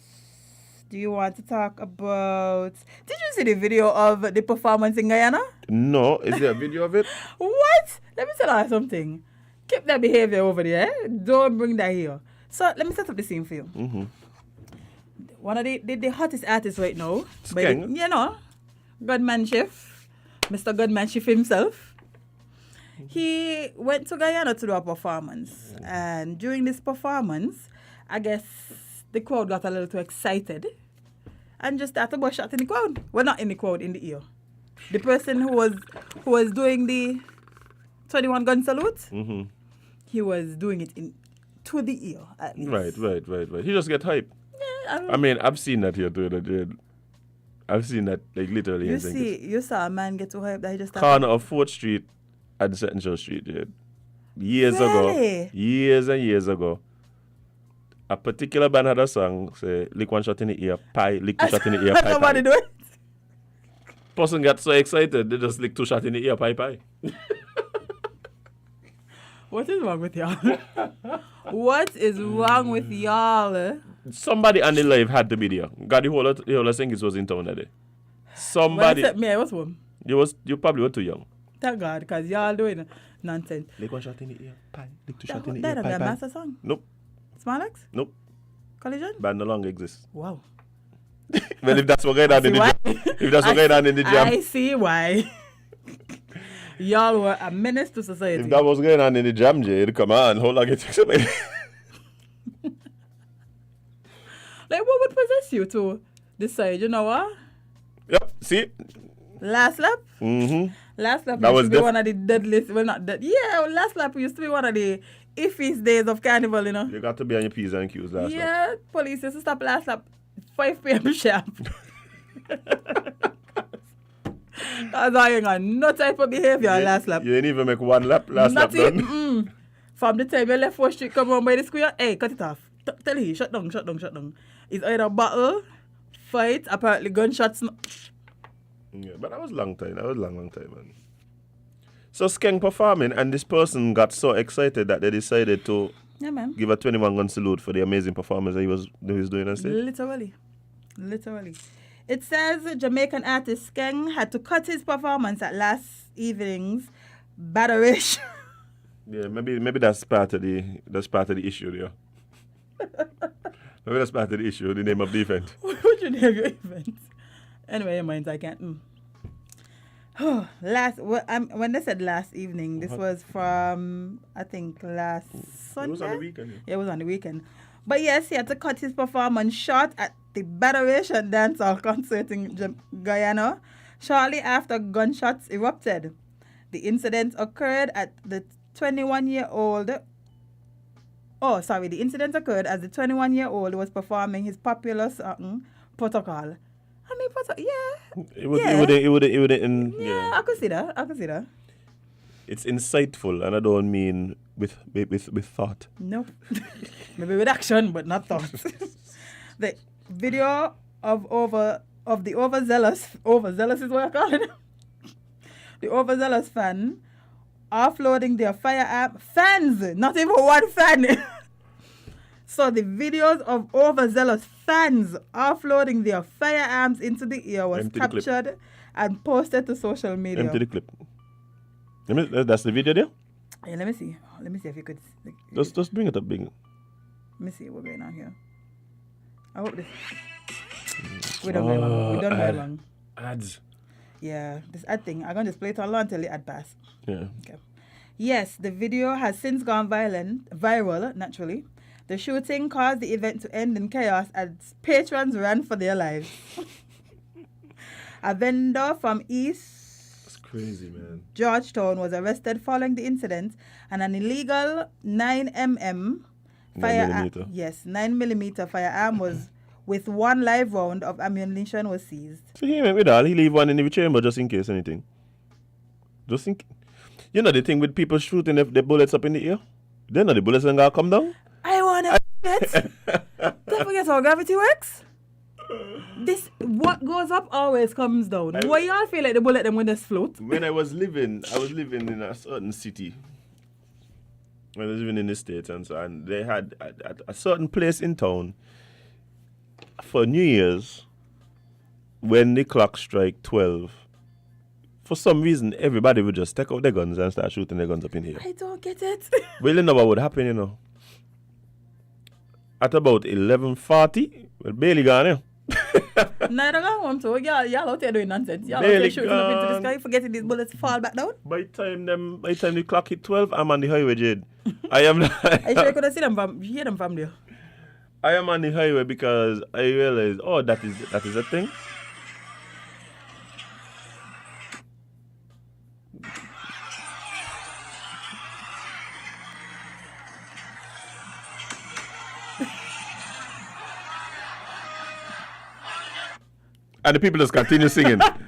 Do you want to talk about... Did you see the video of the performance in Guyana? No, is there a video of it? What? Let me tell you something. Keep that behavior over there. Don't bring that here. So let me set up the scene for you. Mm-hmm. One of the hottest artists right now. Skeng. You know, Godmanship, Mr. Godmanship himself. He went to Guyana to do a performance. And during this performance, I guess the crowd got a little too excited and just started bush shot in the crowd. Well, not in the crowd, in the ear. The person who was doing the 21 gun salute, he was doing it to the ear. At least. Right. He just get hype. Yeah, I mean, I've seen that here too. I've seen that like literally. You saw a man get too hype that he just corner of 4th Street and Central Street, dude. Years and years ago. A particular band had a song, say, lick one shot in the ear, pie, lick two shot in the ear, pie. Nobody do it. Person got so excited, they just lick 2 shot in the ear, pie. What is wrong with y'all? What is wrong with y'all? Somebody on the live had to be there. God, the whole of Singis was in town that day. Somebody. Well, except me, I was home. You probably were too young. Thank God, because y'all doing nonsense. Lick one shot in the ear, pie, lick 2 shot in the That ear, of pie. their master song? Nope. Smarlax? Nope. Collision? Band no longer exists. Wow. Well, if that's what going on in the jam. If that's what going on in the jam. I see why. Y'all were a menace to society. If that was going on in the jam, Jade, come on, hold on, get somebody. Like, what would possess you to decide, you know what? Yep, see? Last lap? Mm-hmm. Last lap That used was to be one of the deadliest. Well, not dead. Yeah, last lap used to be one of the iffiest days of carnival, you know. You got to be on your P's and Q's last lap. Yeah, police used to stop last lap 5 p.m. sharp. Because I ain't got no type of behavior last lap. You ain't even make one lap last lap done. From the time you left 4th Street, come on by the square, hey, cut it off. Tell he, shut down. It's either battle, fight, apparently gunshots. Yeah, but that was a long time. That was a long time, man. So Skeng performing, and this person got so excited that they decided to give a 21 gun salute for the amazing performance that he was doing on stage. Literally. It says Jamaican artist Skeng had to cut his performance at last evening's Battleish. Yeah, maybe that's part of the issue there. Maybe that's part of the issue, the name of the event. What would you name your event? Anyway, your minds, I can't. When they said last evening, this was from, I think, last Sunday. It was on the weekend. Yeah, it was on the weekend. But yes, he had to cut his performance short at the Battleish dancehall concert in Guyana shortly after gunshots erupted. The incident occurred at the 21-year-old. The incident occurred as the 21-year-old was performing his popular song, Protocol. I mean, It wouldn't. Yeah, I could see that. It's insightful, and I don't mean with thought. No. Maybe with action, but not thought. The video of the overzealous is what I call it. The overzealous fan offloading their firearm fans, not even one fan. So the videos of overzealous fans offloading their firearms into the air was captured and posted to social media. Empty the clip. That's the video there? Yeah, let me see if you could. Just bring it up big. Let me see what's going on here. I hope this. We done very long. Ads. Yeah, this ad thing. I'm going to display it online until the ad pass. Yeah. Okay. Yes, the video has since gone viral, naturally. The shooting caused the event to end in chaos as patrons ran for their lives. A vendor from East That's crazy, man. Georgetown was arrested following the incident, and an illegal 9mm 9mm firearm was with one live round of ammunition was seized. So he went with all. He leave one in the chamber just in case anything. Just in You know the thing with people shooting the bullets up in the air? They know the bullets ain't gonna come down. I wanna forget. Don't forget how gravity works. This what goes up always comes down. Why y'all feel like the bullet them when they float? When I was living in a certain city. When I was living in the States and so on, they had at a certain place in town for New Year's when the clock strike 12. For some reason, everybody would just take out their guns and start shooting their guns up in here. I don't get it. Well, you know what would happen, you know. At about 11:40, well, barely gone, yeah. No, I don't go home too. Y'all out there doing nonsense. Y'all out Barely there shooting up into the gone. sky, forgetting these bullets fall back down. By the time the clock hit 12, I'm on the highway, Jade. I am not. I sure you could have seen them hear them from there. I am on the highway because I realized, that is a thing. And the people just continue singing. That's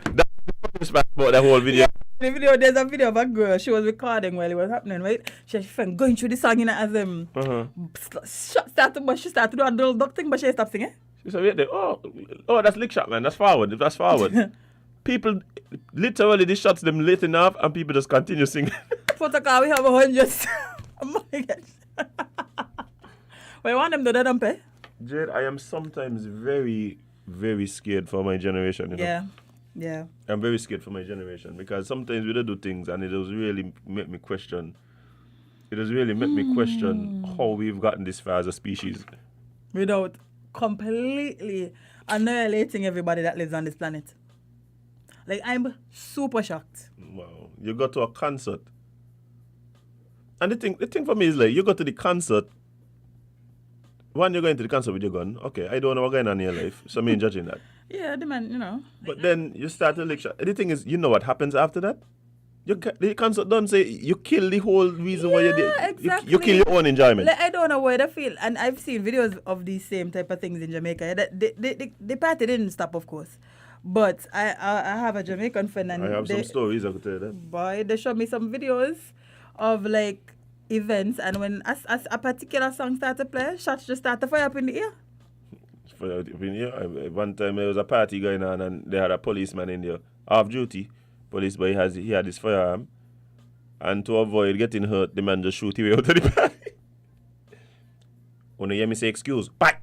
the funniest part about that whole video. There's a video of a girl. She was recording while it was happening, right? She was going through the song, you know, as she started to do a little duck thing, but she stopped singing. She said, wait there, that's lick shot, man. That's forward. That's forward. People, literally, the shots them lit enough, and people just continue singing. Protocol, we have 100. Oh my gosh. Well, you want them to do that, pay? Jade, I am sometimes very, very scared for my generation, you know? Yeah. I'm very scared for my generation because sometimes we don't do things and it does really make me question. It does really make me question how we've gotten this far as a species. Without completely annihilating everybody that lives on this planet. Like, I'm super shocked. Wow. You go to a concert. And the thing for me is like, you go to the concert. When you're going to the concert with your gun, okay, I don't know what's going on in your life, so me ain't judging that. Yeah, the man, you know. But then you start to lecture. The thing is, you know what happens after that? The concert don't say you kill the whole reason why you did. Exactly. You kill your own enjoyment. Like, I don't know where they feel, and I've seen videos of these same type of things in Jamaica. The party didn't stop, of course, but I have a Jamaican friend, and I have some stories I could tell you that. Boy, they showed me some videos of like events, and when as a particular song started to play, shots just start to fire up in the air. Fire up in the air. One time there was a party going on, and they had a policeman in there, off duty. Police boy he had his firearm, and to avoid getting hurt, the man just shoot away out of the party. When you hear me say excuse, bye.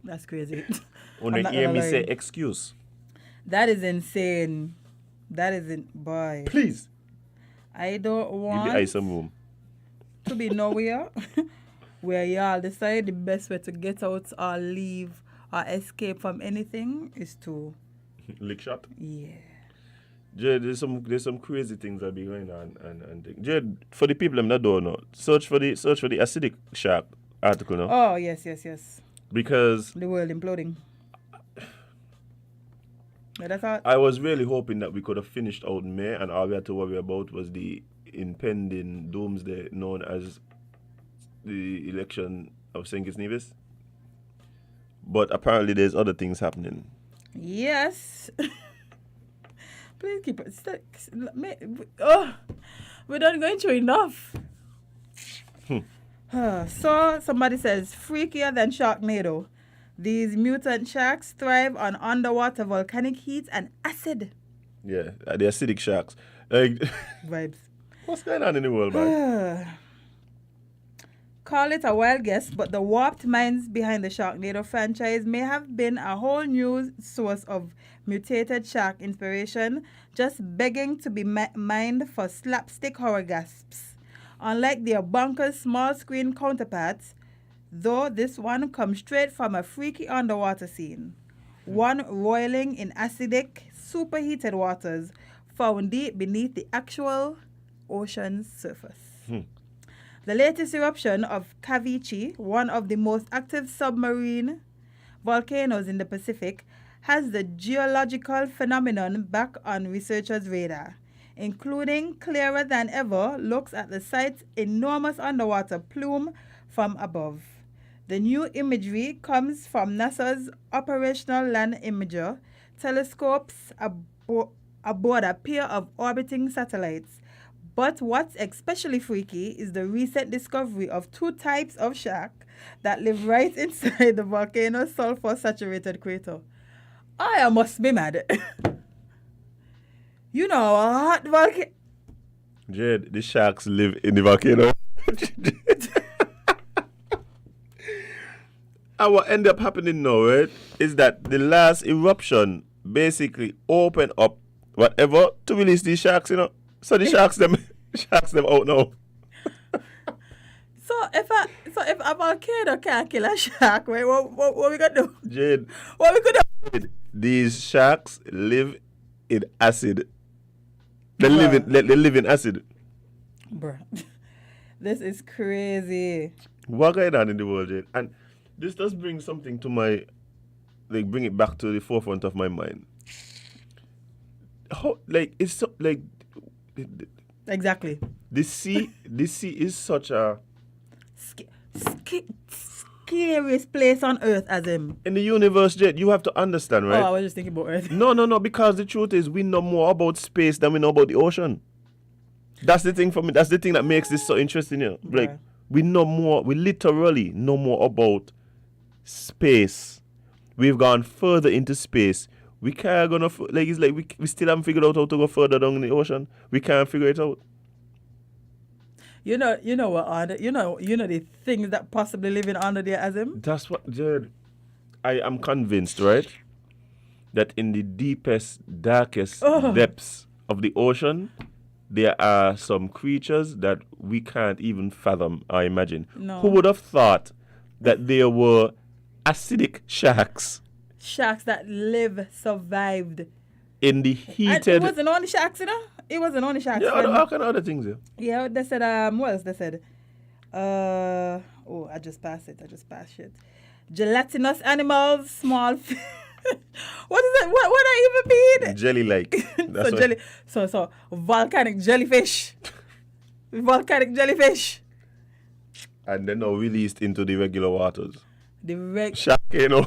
That's crazy. When you hear me say excuse. That is insane. That isn't, boy. Please. I don't want give the ice some room. To be nowhere where y'all decide the best way to get out or leave or escape from anything is to lick shot. Yeah. Jade, there's some crazy things that be going on and Jade, for the people that don't know, search for the acidic shark article now. Oh yes. Because the world imploding. Yeah, that's all. I was really hoping that we could have finished out in May and all we had to worry about was the impending doomsday known as the election of St. Kitts Nevis. But apparently there's other things happening. Yes. Please keep it. We're not going through enough. So somebody says, freakier than Sharknado. These mutant sharks thrive on underwater volcanic heat and acid. Yeah, the acidic sharks. Like, vibes. What's going on in the world, man? Call it a wild guess, but the warped minds behind the Sharknado franchise may have been a whole new source of mutated shark inspiration, just begging to be mined for slapstick horror gasps. Unlike their bonkers small screen counterparts, though this one comes straight from a freaky underwater scene. One roiling in acidic, superheated waters found deep beneath the actual ocean's surface. The latest eruption of Cavici, one of the most active submarine volcanoes in the Pacific has the geological phenomenon back on researchers' radar, including clearer than ever looks at the site's enormous underwater plume from above. The new imagery comes from NASA's Operational Land Imager telescopes aboard a pair of orbiting satellites. But what's especially freaky is the recent discovery of 2 types of shark that live right inside the volcano's sulfur-saturated crater. I must be mad. You know, a hot volcano. Jade, the sharks live in the volcano. And what ended up happening now, right, is that the last eruption basically opened up whatever to release these sharks, you know. So the sharks them out now. So if a volcano can't kill a shark, right, what we gonna do? Jade. What we could do? These sharks live in acid. They live in acid. Bruh. This is crazy. What going on in the world, Jade? And this does bring something to my, bring it back to the forefront of my mind. How, it's so, exactly. The sea is such a scariest place on earth, as him. In the universe, Jet, you have to understand, right? Oh, I was just thinking about earth. No, because the truth is we know more about space than we know about the ocean. That's the thing for me. That's the thing that makes this so interesting here. Like, we literally know more about space. We've gone further into space. We can't gonna it's like we still haven't figured out how to go further down in the ocean. We can't figure it out. You know what? You know the things that possibly living under there, as him. That's what, Jared. I am convinced, right, that in the deepest, darkest depths of the ocean, there are some creatures that we can't even fathom or imagine. No. Who would have thought that there were acidic sharks? Sharks that survived. In the heated... And it wasn't only sharks, you know? It wasn't only sharks. Yeah, all kind of other things, yeah. Yeah, they said, what else they said? I just passed it. Gelatinous animals, small... What is it? What I even mean? Jelly-like. So volcanic jellyfish. Volcanic jellyfish. And then now released into the regular waters. Sharkano,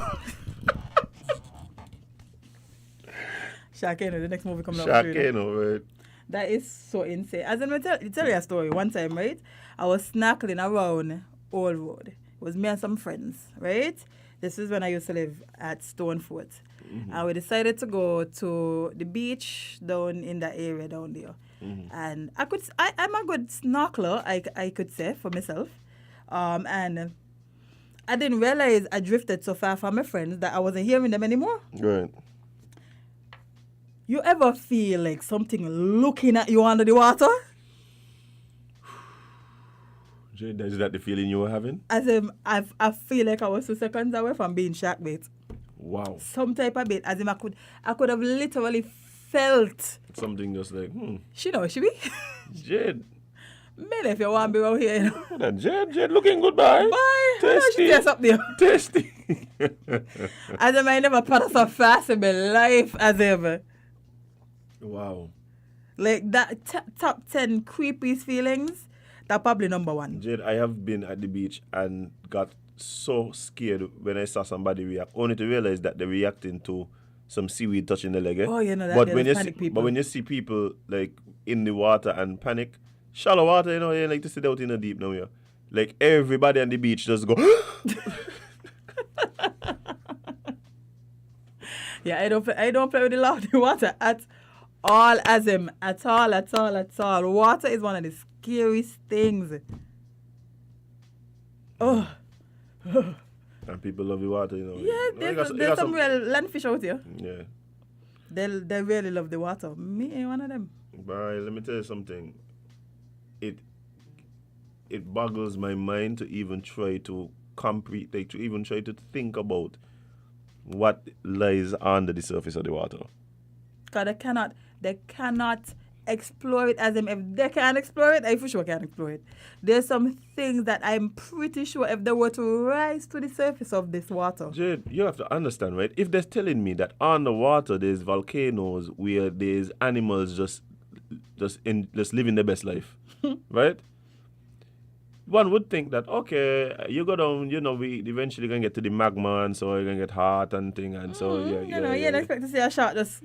the next movie coming out. Sharkano, right? That is so insane. As in, tell you a story. One time, right? I was snorkeling around Old Road. It was me and some friends, right? This is when I used to live at Stonefort. Mm-hmm. And we decided to go to the beach down in that area down there. Mm-hmm. And I'm a good snorkeler, I could say, for myself. And I didn't realize I drifted so far from my friends that I wasn't hearing them anymore. Right. You ever feel like something looking at you under the water? Is that the feeling you were having? As I feel like I was 2 seconds away from being shark bait. Wow. Some type of bait. As in I could have literally felt something just like, She know, she be? Jade. Man, if you want to be out here, you know. Jade looking good, bye. Bye. Tasty. Taste up there. Tasty. As if I never paddled so fast in my life as ever. Wow. Like that top 10 creepiest feelings, that's probably number 1. Jade, I have been at the beach and got so scared when I saw somebody react, only to realize that they're reacting to some seaweed touching the leg. Eh? Oh, you know that. But when you see people like in the water and panic, shallow water, you know, you like to sit out in the deep now, yeah. Like everybody on the beach just go. Yeah, I don't play with the loud water at all, as him. At all. Water is one of the scariest things. Oh. And people love the water, you know. Yeah, there's some real landfish out here. Yeah. They really love the water. Me ain't one of them. Bye, let me tell you something. It boggles my mind to even try to think about what lies under the surface of the water. Because they cannot explore it as them. If they can't explore it, I for sure can explore it. There's some things that I'm pretty sure if they were to rise to the surface of this water. Jade, you have to understand, right? If they're telling me that on the water there's volcanoes where there's animals just living their best life, right? One would think that, okay, you go down, we eventually gonna get to the magma and so you're gonna get hot and thing and so you don't expect to see a shark just.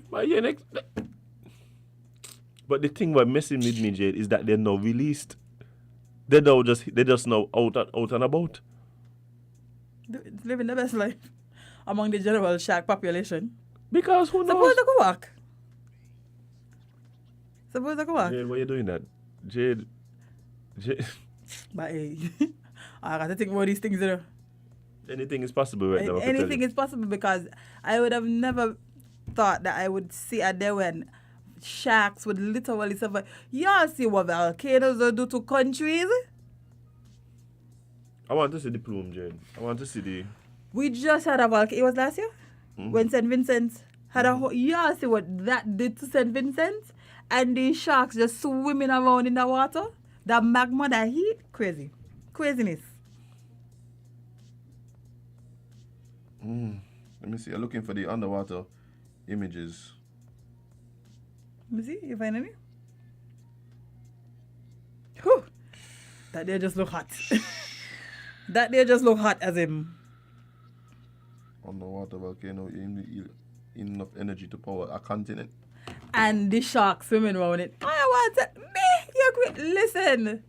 But the thing what messing with me, Jade, is that they're now released. They're just now out and about. Living the best life among the general shark population. Because who knows? Suppose they go walk. Jade, why are you doing that? Jade. But hey, I got to think about these things, you know. Anything is possible right now. Anything is possible because I would have never thought that I would see a day when sharks would literally survive. Y'all see what volcanoes will do to countries? I want to see the plume, Jade. I want to see the... We just had a volcano. It was last year? Mm-hmm. When St. Vincent had a whole... Y'all see what that did to St. Vincent? And the sharks just swimming around in the water? The magma, that heat? Crazy. Craziness. Let me see. I'm looking for the underwater images. Let me see. You find any? Whew. That they just look hot. That they just look hot as him. Underwater volcano, enough energy to power a continent. And the shark swimming around it. I want to... Listen.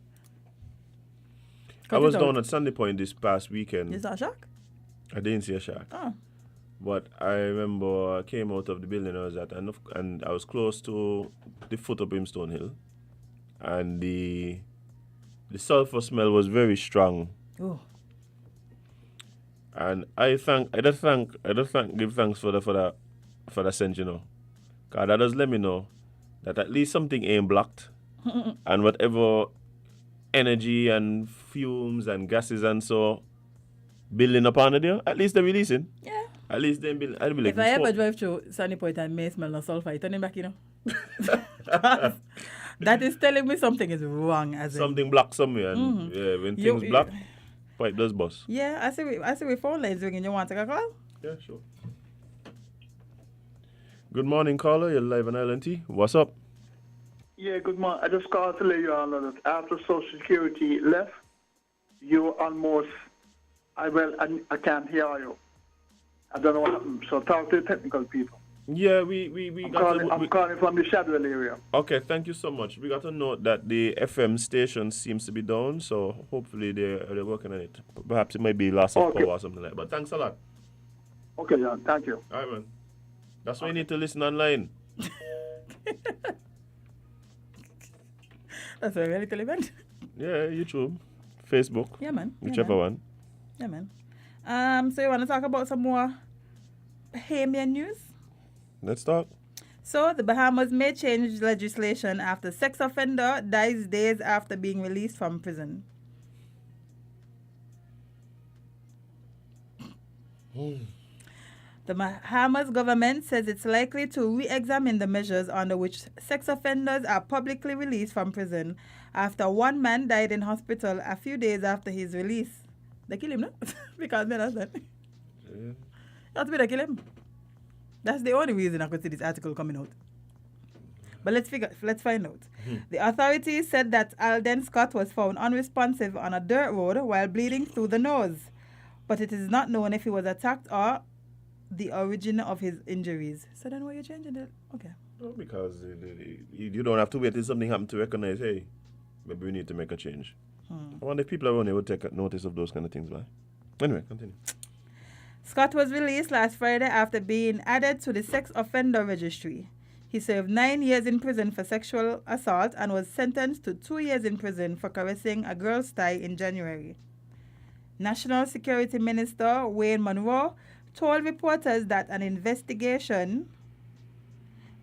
I was down at Sandy Point this past weekend. You saw a shark? I didn't see a shark. Oh. But I remember I came out of the building I was at, and I was close to the foot of Brimstone Hill, and the sulfur smell was very strong. Oh. And give thanks for the scent, cause that does let me know that at least something ain't blocked, and whatever energy and fumes and gases and so building up on there, at least they're releasing. Yeah. At least they're building. I'd be like, if I ever drive through Sunny Point and may smell no sulfur, I turn him back, That is telling me something is wrong. Something blocked somewhere. And when things block, pipe does bust. Yeah, I see we phone lines ringing. You want to take a call? Yeah, sure. Good morning, caller. You're live on LNT. What's up? Yeah, good morning. I just called to let you all know that after Social Security left, you almost, I can't hear you. I don't know what happened. So talk to the technical people. Yeah, I'm calling from the Shadwell area. Okay, thank you so much. We got to note that the FM station seems to be down, so hopefully they're working on it. Perhaps it might be loss of power or something like that. But thanks a lot. Okay, yeah, thank you. All right, man. That's why you need to listen online. That's what I really tell you, man. Yeah, YouTube, Facebook. Yeah, man. Whichever one. Yeah, man. So you want to talk about some more Bahamian news? Let's talk. So the Bahamas may change legislation after sex offender dies days after being released from prison. The Bahamas government says it's likely to re-examine the measures under which sex offenders are publicly released from prison after one man died in hospital a few days after his release. They kill him, no? Because men are that. Yeah. That's why they kill him. That's the only reason I could see this article coming out. But let's find out. The authorities said that Alden Scott was found unresponsive on a dirt road while bleeding through the nose. But it is not known if he was attacked or the origin of his injuries. So then why are you changing it? Okay. No, because you don't have to wait till something happens to recognize, hey, maybe we need to make a change. I wonder if people around here would take notice of those kind of things, man. Anyway, continue. Scott was released last Friday after being added to the sex offender registry. He served 9 years in prison for sexual assault and was sentenced to 2 years in prison for caressing a girl's thigh in January. National Security Minister Wayne Monroe told reporters that an investigation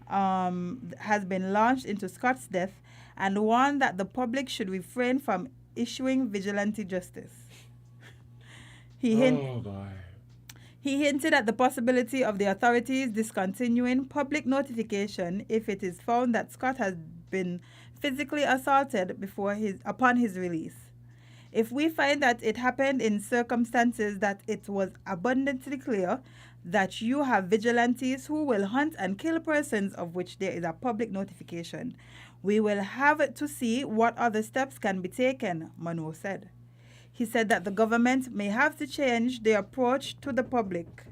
has been launched into Scott's death and warned that the public should refrain from issuing vigilante justice. He hinted at the possibility of the authorities discontinuing public notification if it is found that Scott has been physically assaulted upon his release. If we find that it happened in circumstances that it was abundantly clear that you have vigilantes who will hunt and kill persons of which there is a public notification, we will have to see what other steps can be taken, Mano said. He said that the government may have to change the approach to the public.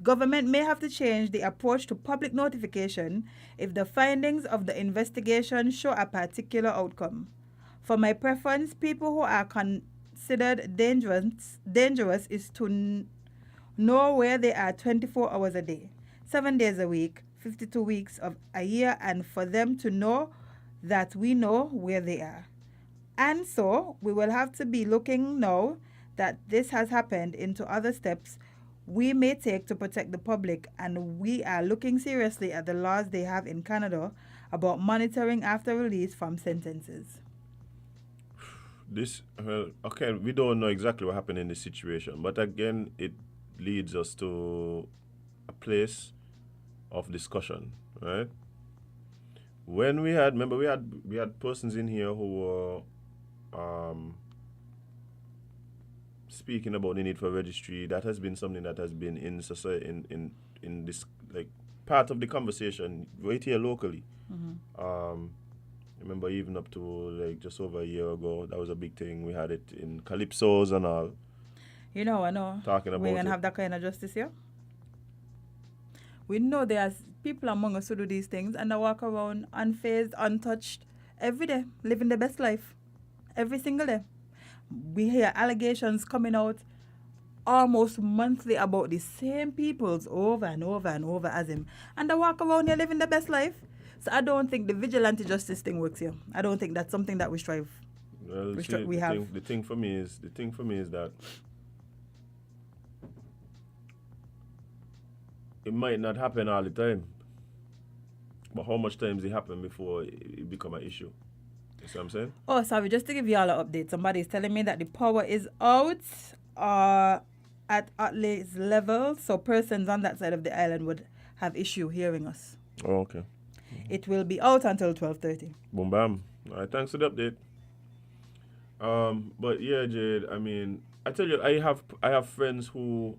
Government may have to change the approach to public notification if the findings of the investigation show a particular outcome. For my preference, people who are considered dangerous is to know where they are 24 hours a day, 7 days a week, 52 weeks of a year, and for them to know that we know where they are. And so we will have to be looking now that this has happened into other steps we may take to protect the public, and we are looking seriously at the laws they have in Canada about monitoring after release from sentences. Okay, we don't know exactly what happened in this situation, but again, it leads us to a place of discussion, right? When we had persons in here who were speaking about the need for registry. That has been something that has been in society, in this like part of the conversation right here locally. Mm-hmm. Remember even up to like just over a year ago, that was a big thing. We had it in Calypsos and all. You know, I know. Talking about we're gonna have that kind of justice here. We know there's people among us who do these things and they walk around unfazed, untouched, every day, living their best life, every single day. We hear allegations coming out almost monthly about the same peoples over and over and over as him, and they walk around here living their best life. So I don't think the vigilante justice thing works here. I don't think that's something that we strive. Well, the thing for me is that it might not happen all the time, but how much times it happen before it become an issue? You see what I'm saying? Oh, sorry, just to give you all an update, somebody is telling me that the power is out at Utley's level, so persons on that side of the island would have issue hearing us. Oh, okay. It will be out until 12:30. Boom, bam. All right, thanks for the update. But yeah, Jade, I mean, I tell you, I have friends who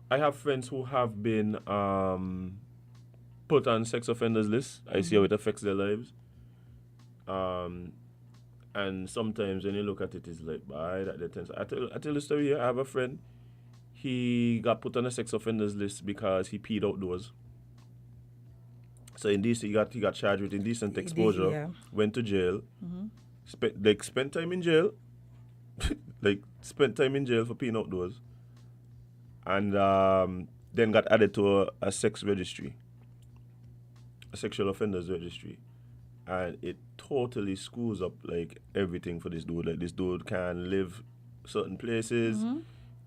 have been put on sex offenders list. I see how it affects their lives. And sometimes when you look at it, it's like, bye, that tense. I tell the story here. I have a friend. He got put on a sex offenders list because he peed outdoors. So in DC, he got charged with indecent exposure. Yeah. Went to jail. Mm-hmm. Spent time in jail. Spent time in jail for peeing outdoors. And then got added to a sex registry. A sexual offenders registry. And it totally screws up like everything for this dude. Like this dude can live certain places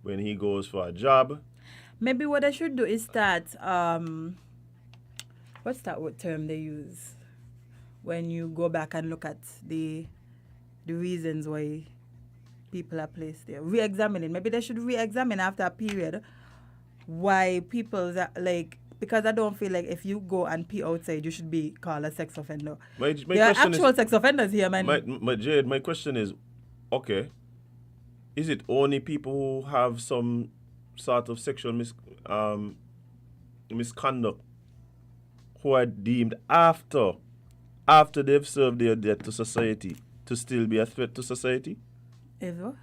when he goes for a job. Maybe what I should do is start what's that word term they use when you go back and look at the reasons why people are placed there? Re-examining. Maybe they should re-examine after a period why people are like, because I don't feel like if you go and pee outside, you should be called a sex offender. There are actual sex offenders here, man. Jade, my question is, okay, is it only people who have some sort of sexual misconduct who are deemed after they've served their debt to society to still be a threat to society? Ever?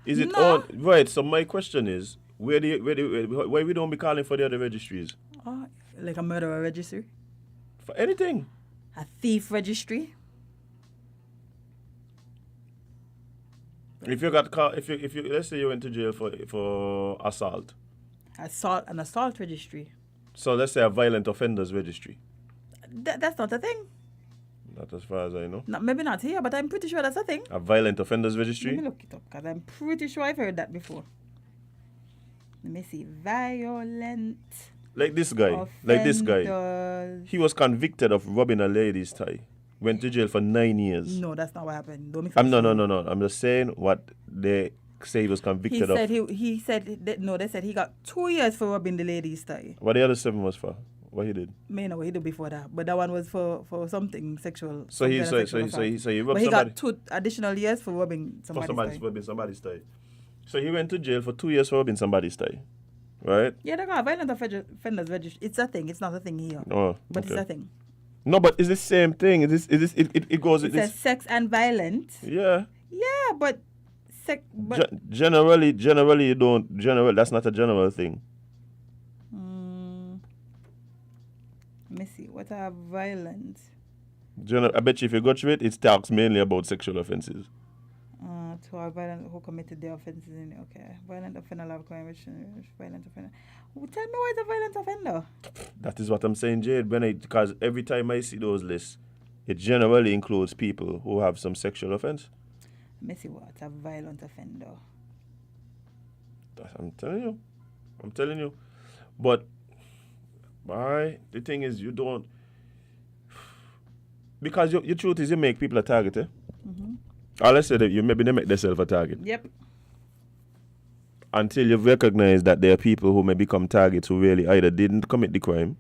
Is it all right? So my question is, why we don't be calling for the other registries? Oh, like a murderer registry? For anything. A thief registry? If you got caught, if you let's say you went to jail for assault. An assault registry. So let's say a violent offenders registry. That's not a thing. Not as far as I know. Maybe not here, but I'm pretty sure that's a thing. A violent offenders registry? Let me look it up, because I'm pretty sure I've heard that before. Let me see. Violent. Like this guy. He was convicted of robbing a lady's tie. Went to jail for 9 years. No, that's not what happened. Don't No. I'm just saying what they say he was convicted of. He said they said he got 2 years for robbing the lady's tie. What the other 7 was for? What he did? May know what he did before that, but that one was for something sexual. So he rubbed but he somebody. got 2 additional years for rubbing somebody's thigh. rubbing somebody's thigh. So he went to jail for 2 years for rubbing somebody's thigh, right? Yeah, they got violent offenders register. It's a thing. It's not a thing here. Oh, but okay. it's a thing. No, but it's the same thing. It goes. It says sex and violent. Yeah. Yeah, but generally you don't. That's not a general thing. Let me see. What are violent? I bet you if you go through it, it talks mainly about sexual offences. To our violent who committed the offences in okay. Violent offender love crime, violent offender. Tell me why is a violent offender? That is what I'm saying, Jade. Because every time I see those lists, it generally includes people who have some sexual offense. Let me see what a violent offender. I'm telling you. But the thing is, you don't, because your truth is you make people a target, eh? Mm-hmm. Or let's say that they make themselves a target. Yep. Until you've recognized that there are people who may become targets who really either didn't commit the crime,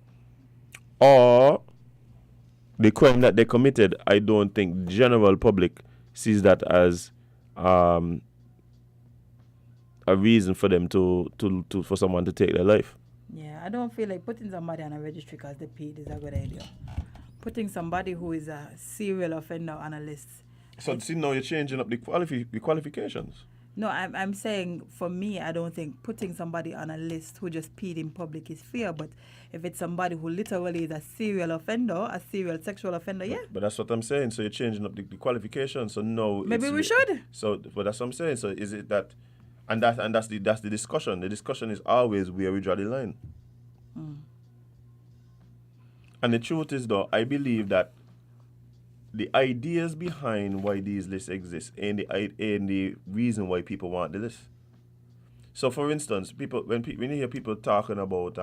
or the crime that they committed, I don't think the general public sees that as a reason for them to for someone to take their life. Yeah, I don't feel like putting somebody on a registry because they paid is a good idea. Putting somebody who is a serial offender on a list. So see, now you're changing up the qualifications. No, I'm saying for me, I don't think putting somebody on a list who just peed in public is fair. But if it's somebody who literally is a serial offender, a serial sexual offender, yeah. But that's what I'm saying. So you're changing up the qualifications. So no. Maybe we should. So, but that's what I'm saying. So is it that, and that's the discussion. The discussion is always where we draw the line. And the truth is, though, I believe that the ideas behind why these lists exist and the reason why people want the list. So, for instance, when you hear people talking about,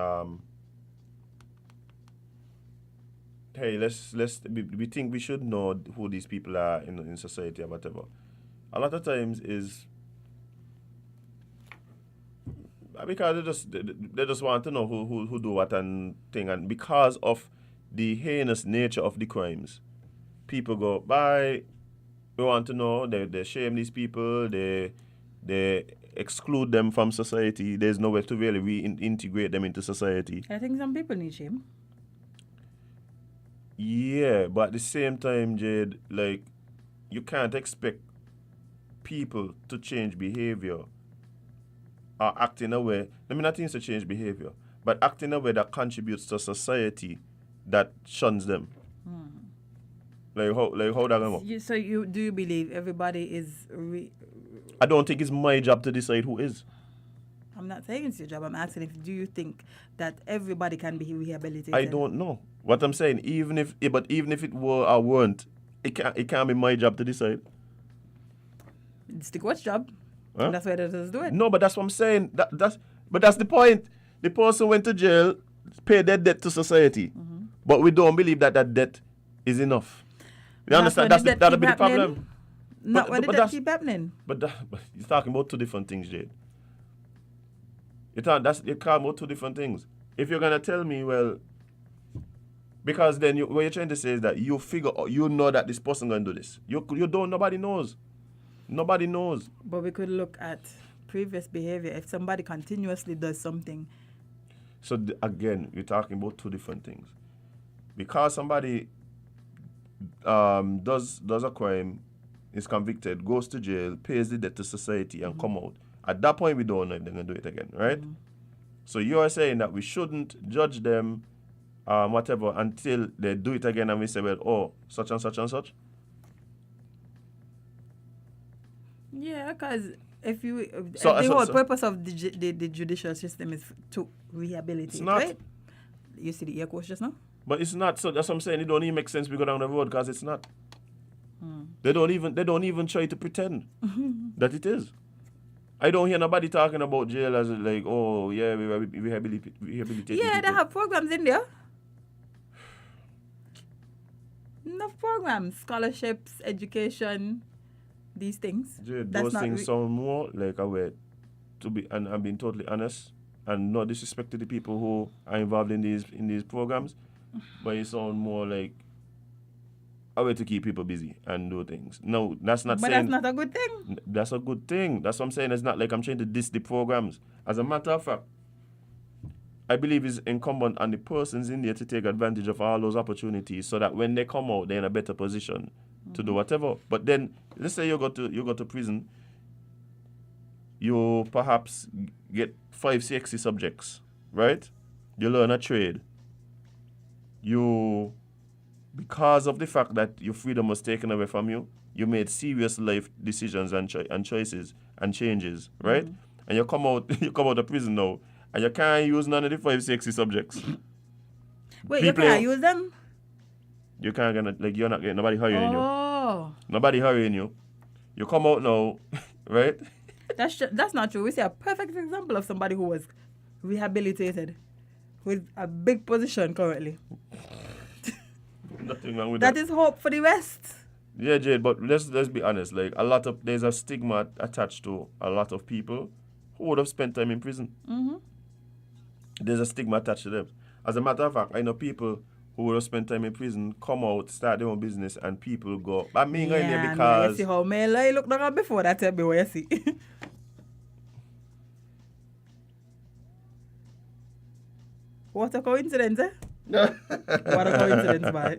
hey, we think we should know who these people are in society or whatever. A lot of times is because they just want to know who do what and thing, and because of the heinous nature of the crimes, people go, we want to know, they shame these people, they exclude them from society. There's no way to really reintegrate them into society. I think some people need shame. Yeah, but at the same time, Jade, like, you can't expect people to change behavior or act in a way, let me not think to change behavior, but act in a way that contributes to society that shuns them. Like how that gonna work? So do you believe everybody is? I don't think it's my job to decide who is. I'm not saying it's your job. I'm asking do you think that everybody can be rehabilitated? I don't know. What I'm saying, even if it were or weren't, it can't be my job to decide. It's the court's job. Huh? And that's why they just do it. No, but that's what I'm saying. That's the point. The person went to jail, paid their debt to society, but we don't believe that debt is enough. You understand? That'll be the problem. Not when that keep happening. But you're talking about two different things, Jade. You're talking about two different things. If you're gonna tell me, well, because then what you're trying to say is that you know that this person gonna do this. You don't. Nobody knows. Nobody knows. But we could look at previous behavior. If somebody continuously does something. So again, we're talking about two different things. Because somebody does a crime, is convicted, goes to jail, pays the debt to society, and come out. At that point, we don't know if they're going to do it again, right? So you are saying that we shouldn't judge them, whatever, until they do it again, and we say, well, oh, such and such and such? Yeah, because if you... the whole purpose of the judicial system is to rehabilitate, right? You see the air quotes just now? But it's not. So that's what I'm saying. It don't even make sense we go down the road because it's not. They don't even try to pretend that it is. I don't hear nobody talking about jail as like, oh yeah, we rehabilitate. Yeah, they have programs in there. Enough programs, scholarships, education, these things. Those things sound more like a way to be, and I'm being totally honest, and no disrespect to the people who are involved in these programs, but it sounds more like a way to keep people busy and do things. No, that's not But saying... that's not a good thing. That's a good thing. That's what I'm saying. It's not like I'm trying to diss the programs. As a matter of fact, I believe it's incumbent on the persons in there to take advantage of all those opportunities so that when they come out, they're in a better position to do whatever. But then, let's say you go to prison, you perhaps get 5 sexy subjects, right? You learn a trade. Because of the fact that your freedom was taken away from you, you made serious life decisions and choices and changes, right? And you come out of prison now, and you can't use none of the 5 sexy subjects. Wait, you can't use them? You can't get, you're not getting nobody hurrying you. Oh. Nobody hurrying you. You come out now, right? That's not true. We see a perfect example of somebody who was rehabilitated with a big position currently. Nothing wrong with that. That is hope for the West. Yeah, Jade, but let's be honest. Like, there's a stigma attached to a lot of people who would have spent time in prison. Mm-hmm. There's a stigma attached to them. As a matter of fact, I know people who would have spent time in prison, come out, start their own business, and people go, I mean, going there because... You see how me lie look down before that, tell me what you see. What a coincidence, eh? What a coincidence, man.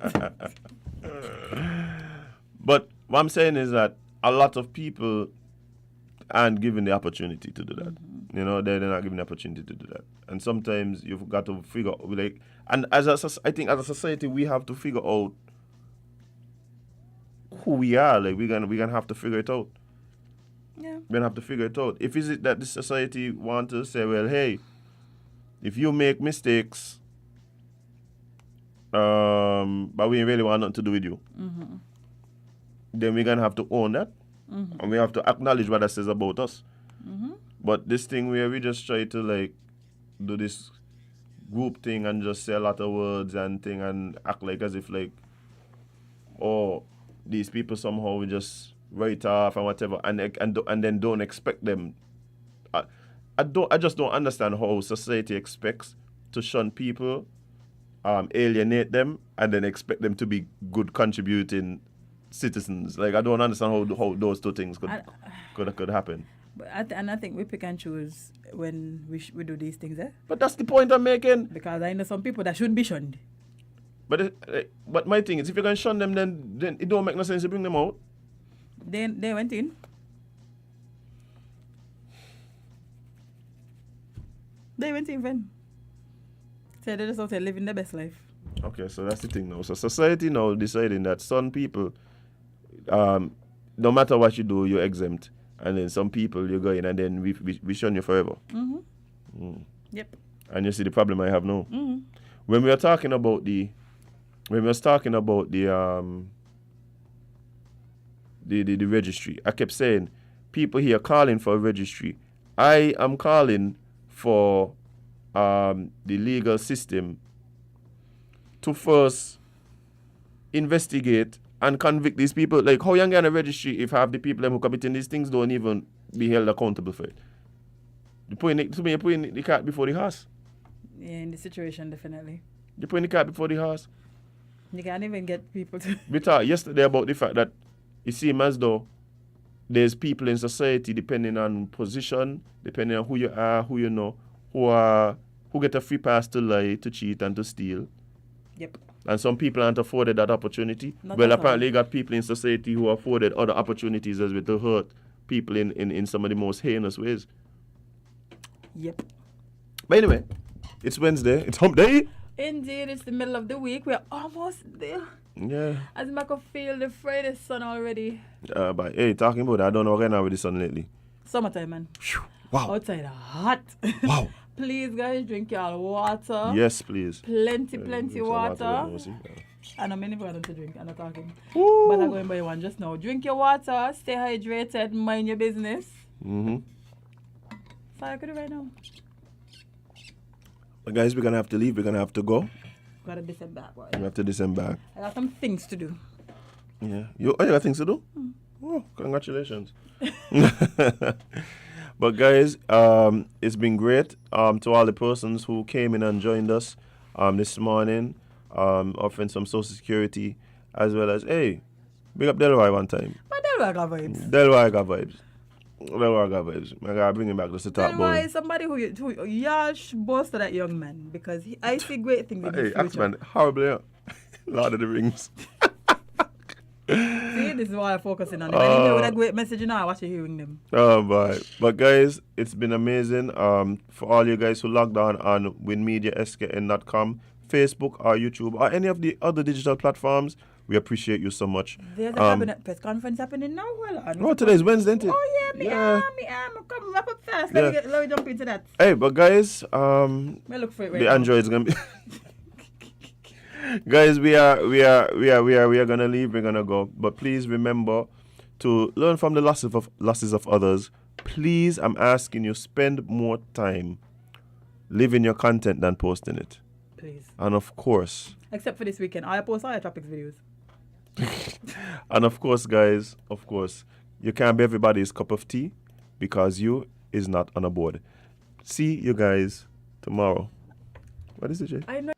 But what I'm saying is that a lot of people aren't given the opportunity to do that. You know, they're not given the opportunity to do that. And sometimes you've got to figure out, like, and I think as a society, we have to figure out who we are. Like, we're gonna have to figure it out. Yeah. We're gonna have to figure it out. If is it that the society want to say, well, hey, if you make mistakes, but we really want nothing to do with you, then we're gonna have to own that, and we have to acknowledge what that says about us. But this thing where we just try to like do this group thing and just say a lot of words and thing and act like as if like, oh, these people somehow we just write off and whatever, and then don't expect them. I just don't understand how society expects to shun people, alienate them, and then expect them to be good contributing citizens. Like, I don't understand how those two things could happen. But I think we pick and choose when we do these things, eh? But that's the point I'm making. Because I know some people that shouldn't be shunned. But my thing is, if you're going to shun them, then it don't make no sense to bring them out. They went in. They went in, then. So they just out there living their best life. Okay, so that's the thing now. So society now deciding that some people, no matter what you do, you're exempt. And then some people, you go in and then we shun you forever. Yep. And you see the problem I have now. When we were talking about the registry, I kept saying, people here calling for a registry. I am calling for the legal system to first investigate and convict these people. Like, how you get a registry if half the people who committing these things don't even be held accountable for it? You're putting the cat before the horse. Yeah, in this situation, definitely. You're putting the cat before the horse. You can't even get people to... We talked yesterday about the fact that it seems as though there's people in society, depending on position, depending on who you are, who you know, who get a free pass to lie, to cheat, and to steal. Yep. And some people aren't afforded that opportunity. Not well, at apparently you got people in society who are afforded other opportunities as well to hurt people in some of the most heinous ways. Yep. But anyway, it's Wednesday. It's hump day. Indeed, it's the middle of the week. We're almost there. Yeah. As I can feel the Friday sun already. But hey, talking about that, I don't know what's going on with the sun lately. Summertime, man. Wow. Outside hot. Wow. Please, guys, drink your water. Yes, please. Plenty water. And I'm many to drink. I'm not talking. But I'm going by one just now. Drink your water. Stay hydrated. Mind your business. So I could do right now. But guys, we're going to have to leave. We're going to have to go. Gotta disembark, boy. We have to disembark. I got some things to do. Yeah. You got things to do? Oh, congratulations. But guys, it's been great. To all the persons who came in and joined us this morning, offering some social security, as well as, hey, big up Delroy one time. But Delroy got vibes. Delroy got vibes. I gotta bring him back to the top boy. Delroy is somebody who y'all should boast of that young man, because I see great things in his future. Axeman, horribly, yeah. Lord of the Rings. See, this is why I'm focusing on him. And he with a great message now, I watch you hearing them. Oh boy. But guys, it's been amazing. For all you guys who logged on winmediaskn.com, Facebook or YouTube or any of the other digital platforms, we appreciate you so much. There's a cabinet press conference happening now. Oh, today's Wednesday, isn't it? Oh yeah, me come wrap up fast. Let me jump into that. Hey, but guys, look for it right the now. Android's gonna be guys, we are gonna leave, we're gonna go. But please remember to learn from the losses of others. Please, I'm asking you, spend more time living your content than posting it. Please. And of course. Except for this weekend, I post all your topics videos. And of course, guys, you can't be everybody's cup of tea because you is not on a board. See you guys tomorrow. What is it, Jay? I know.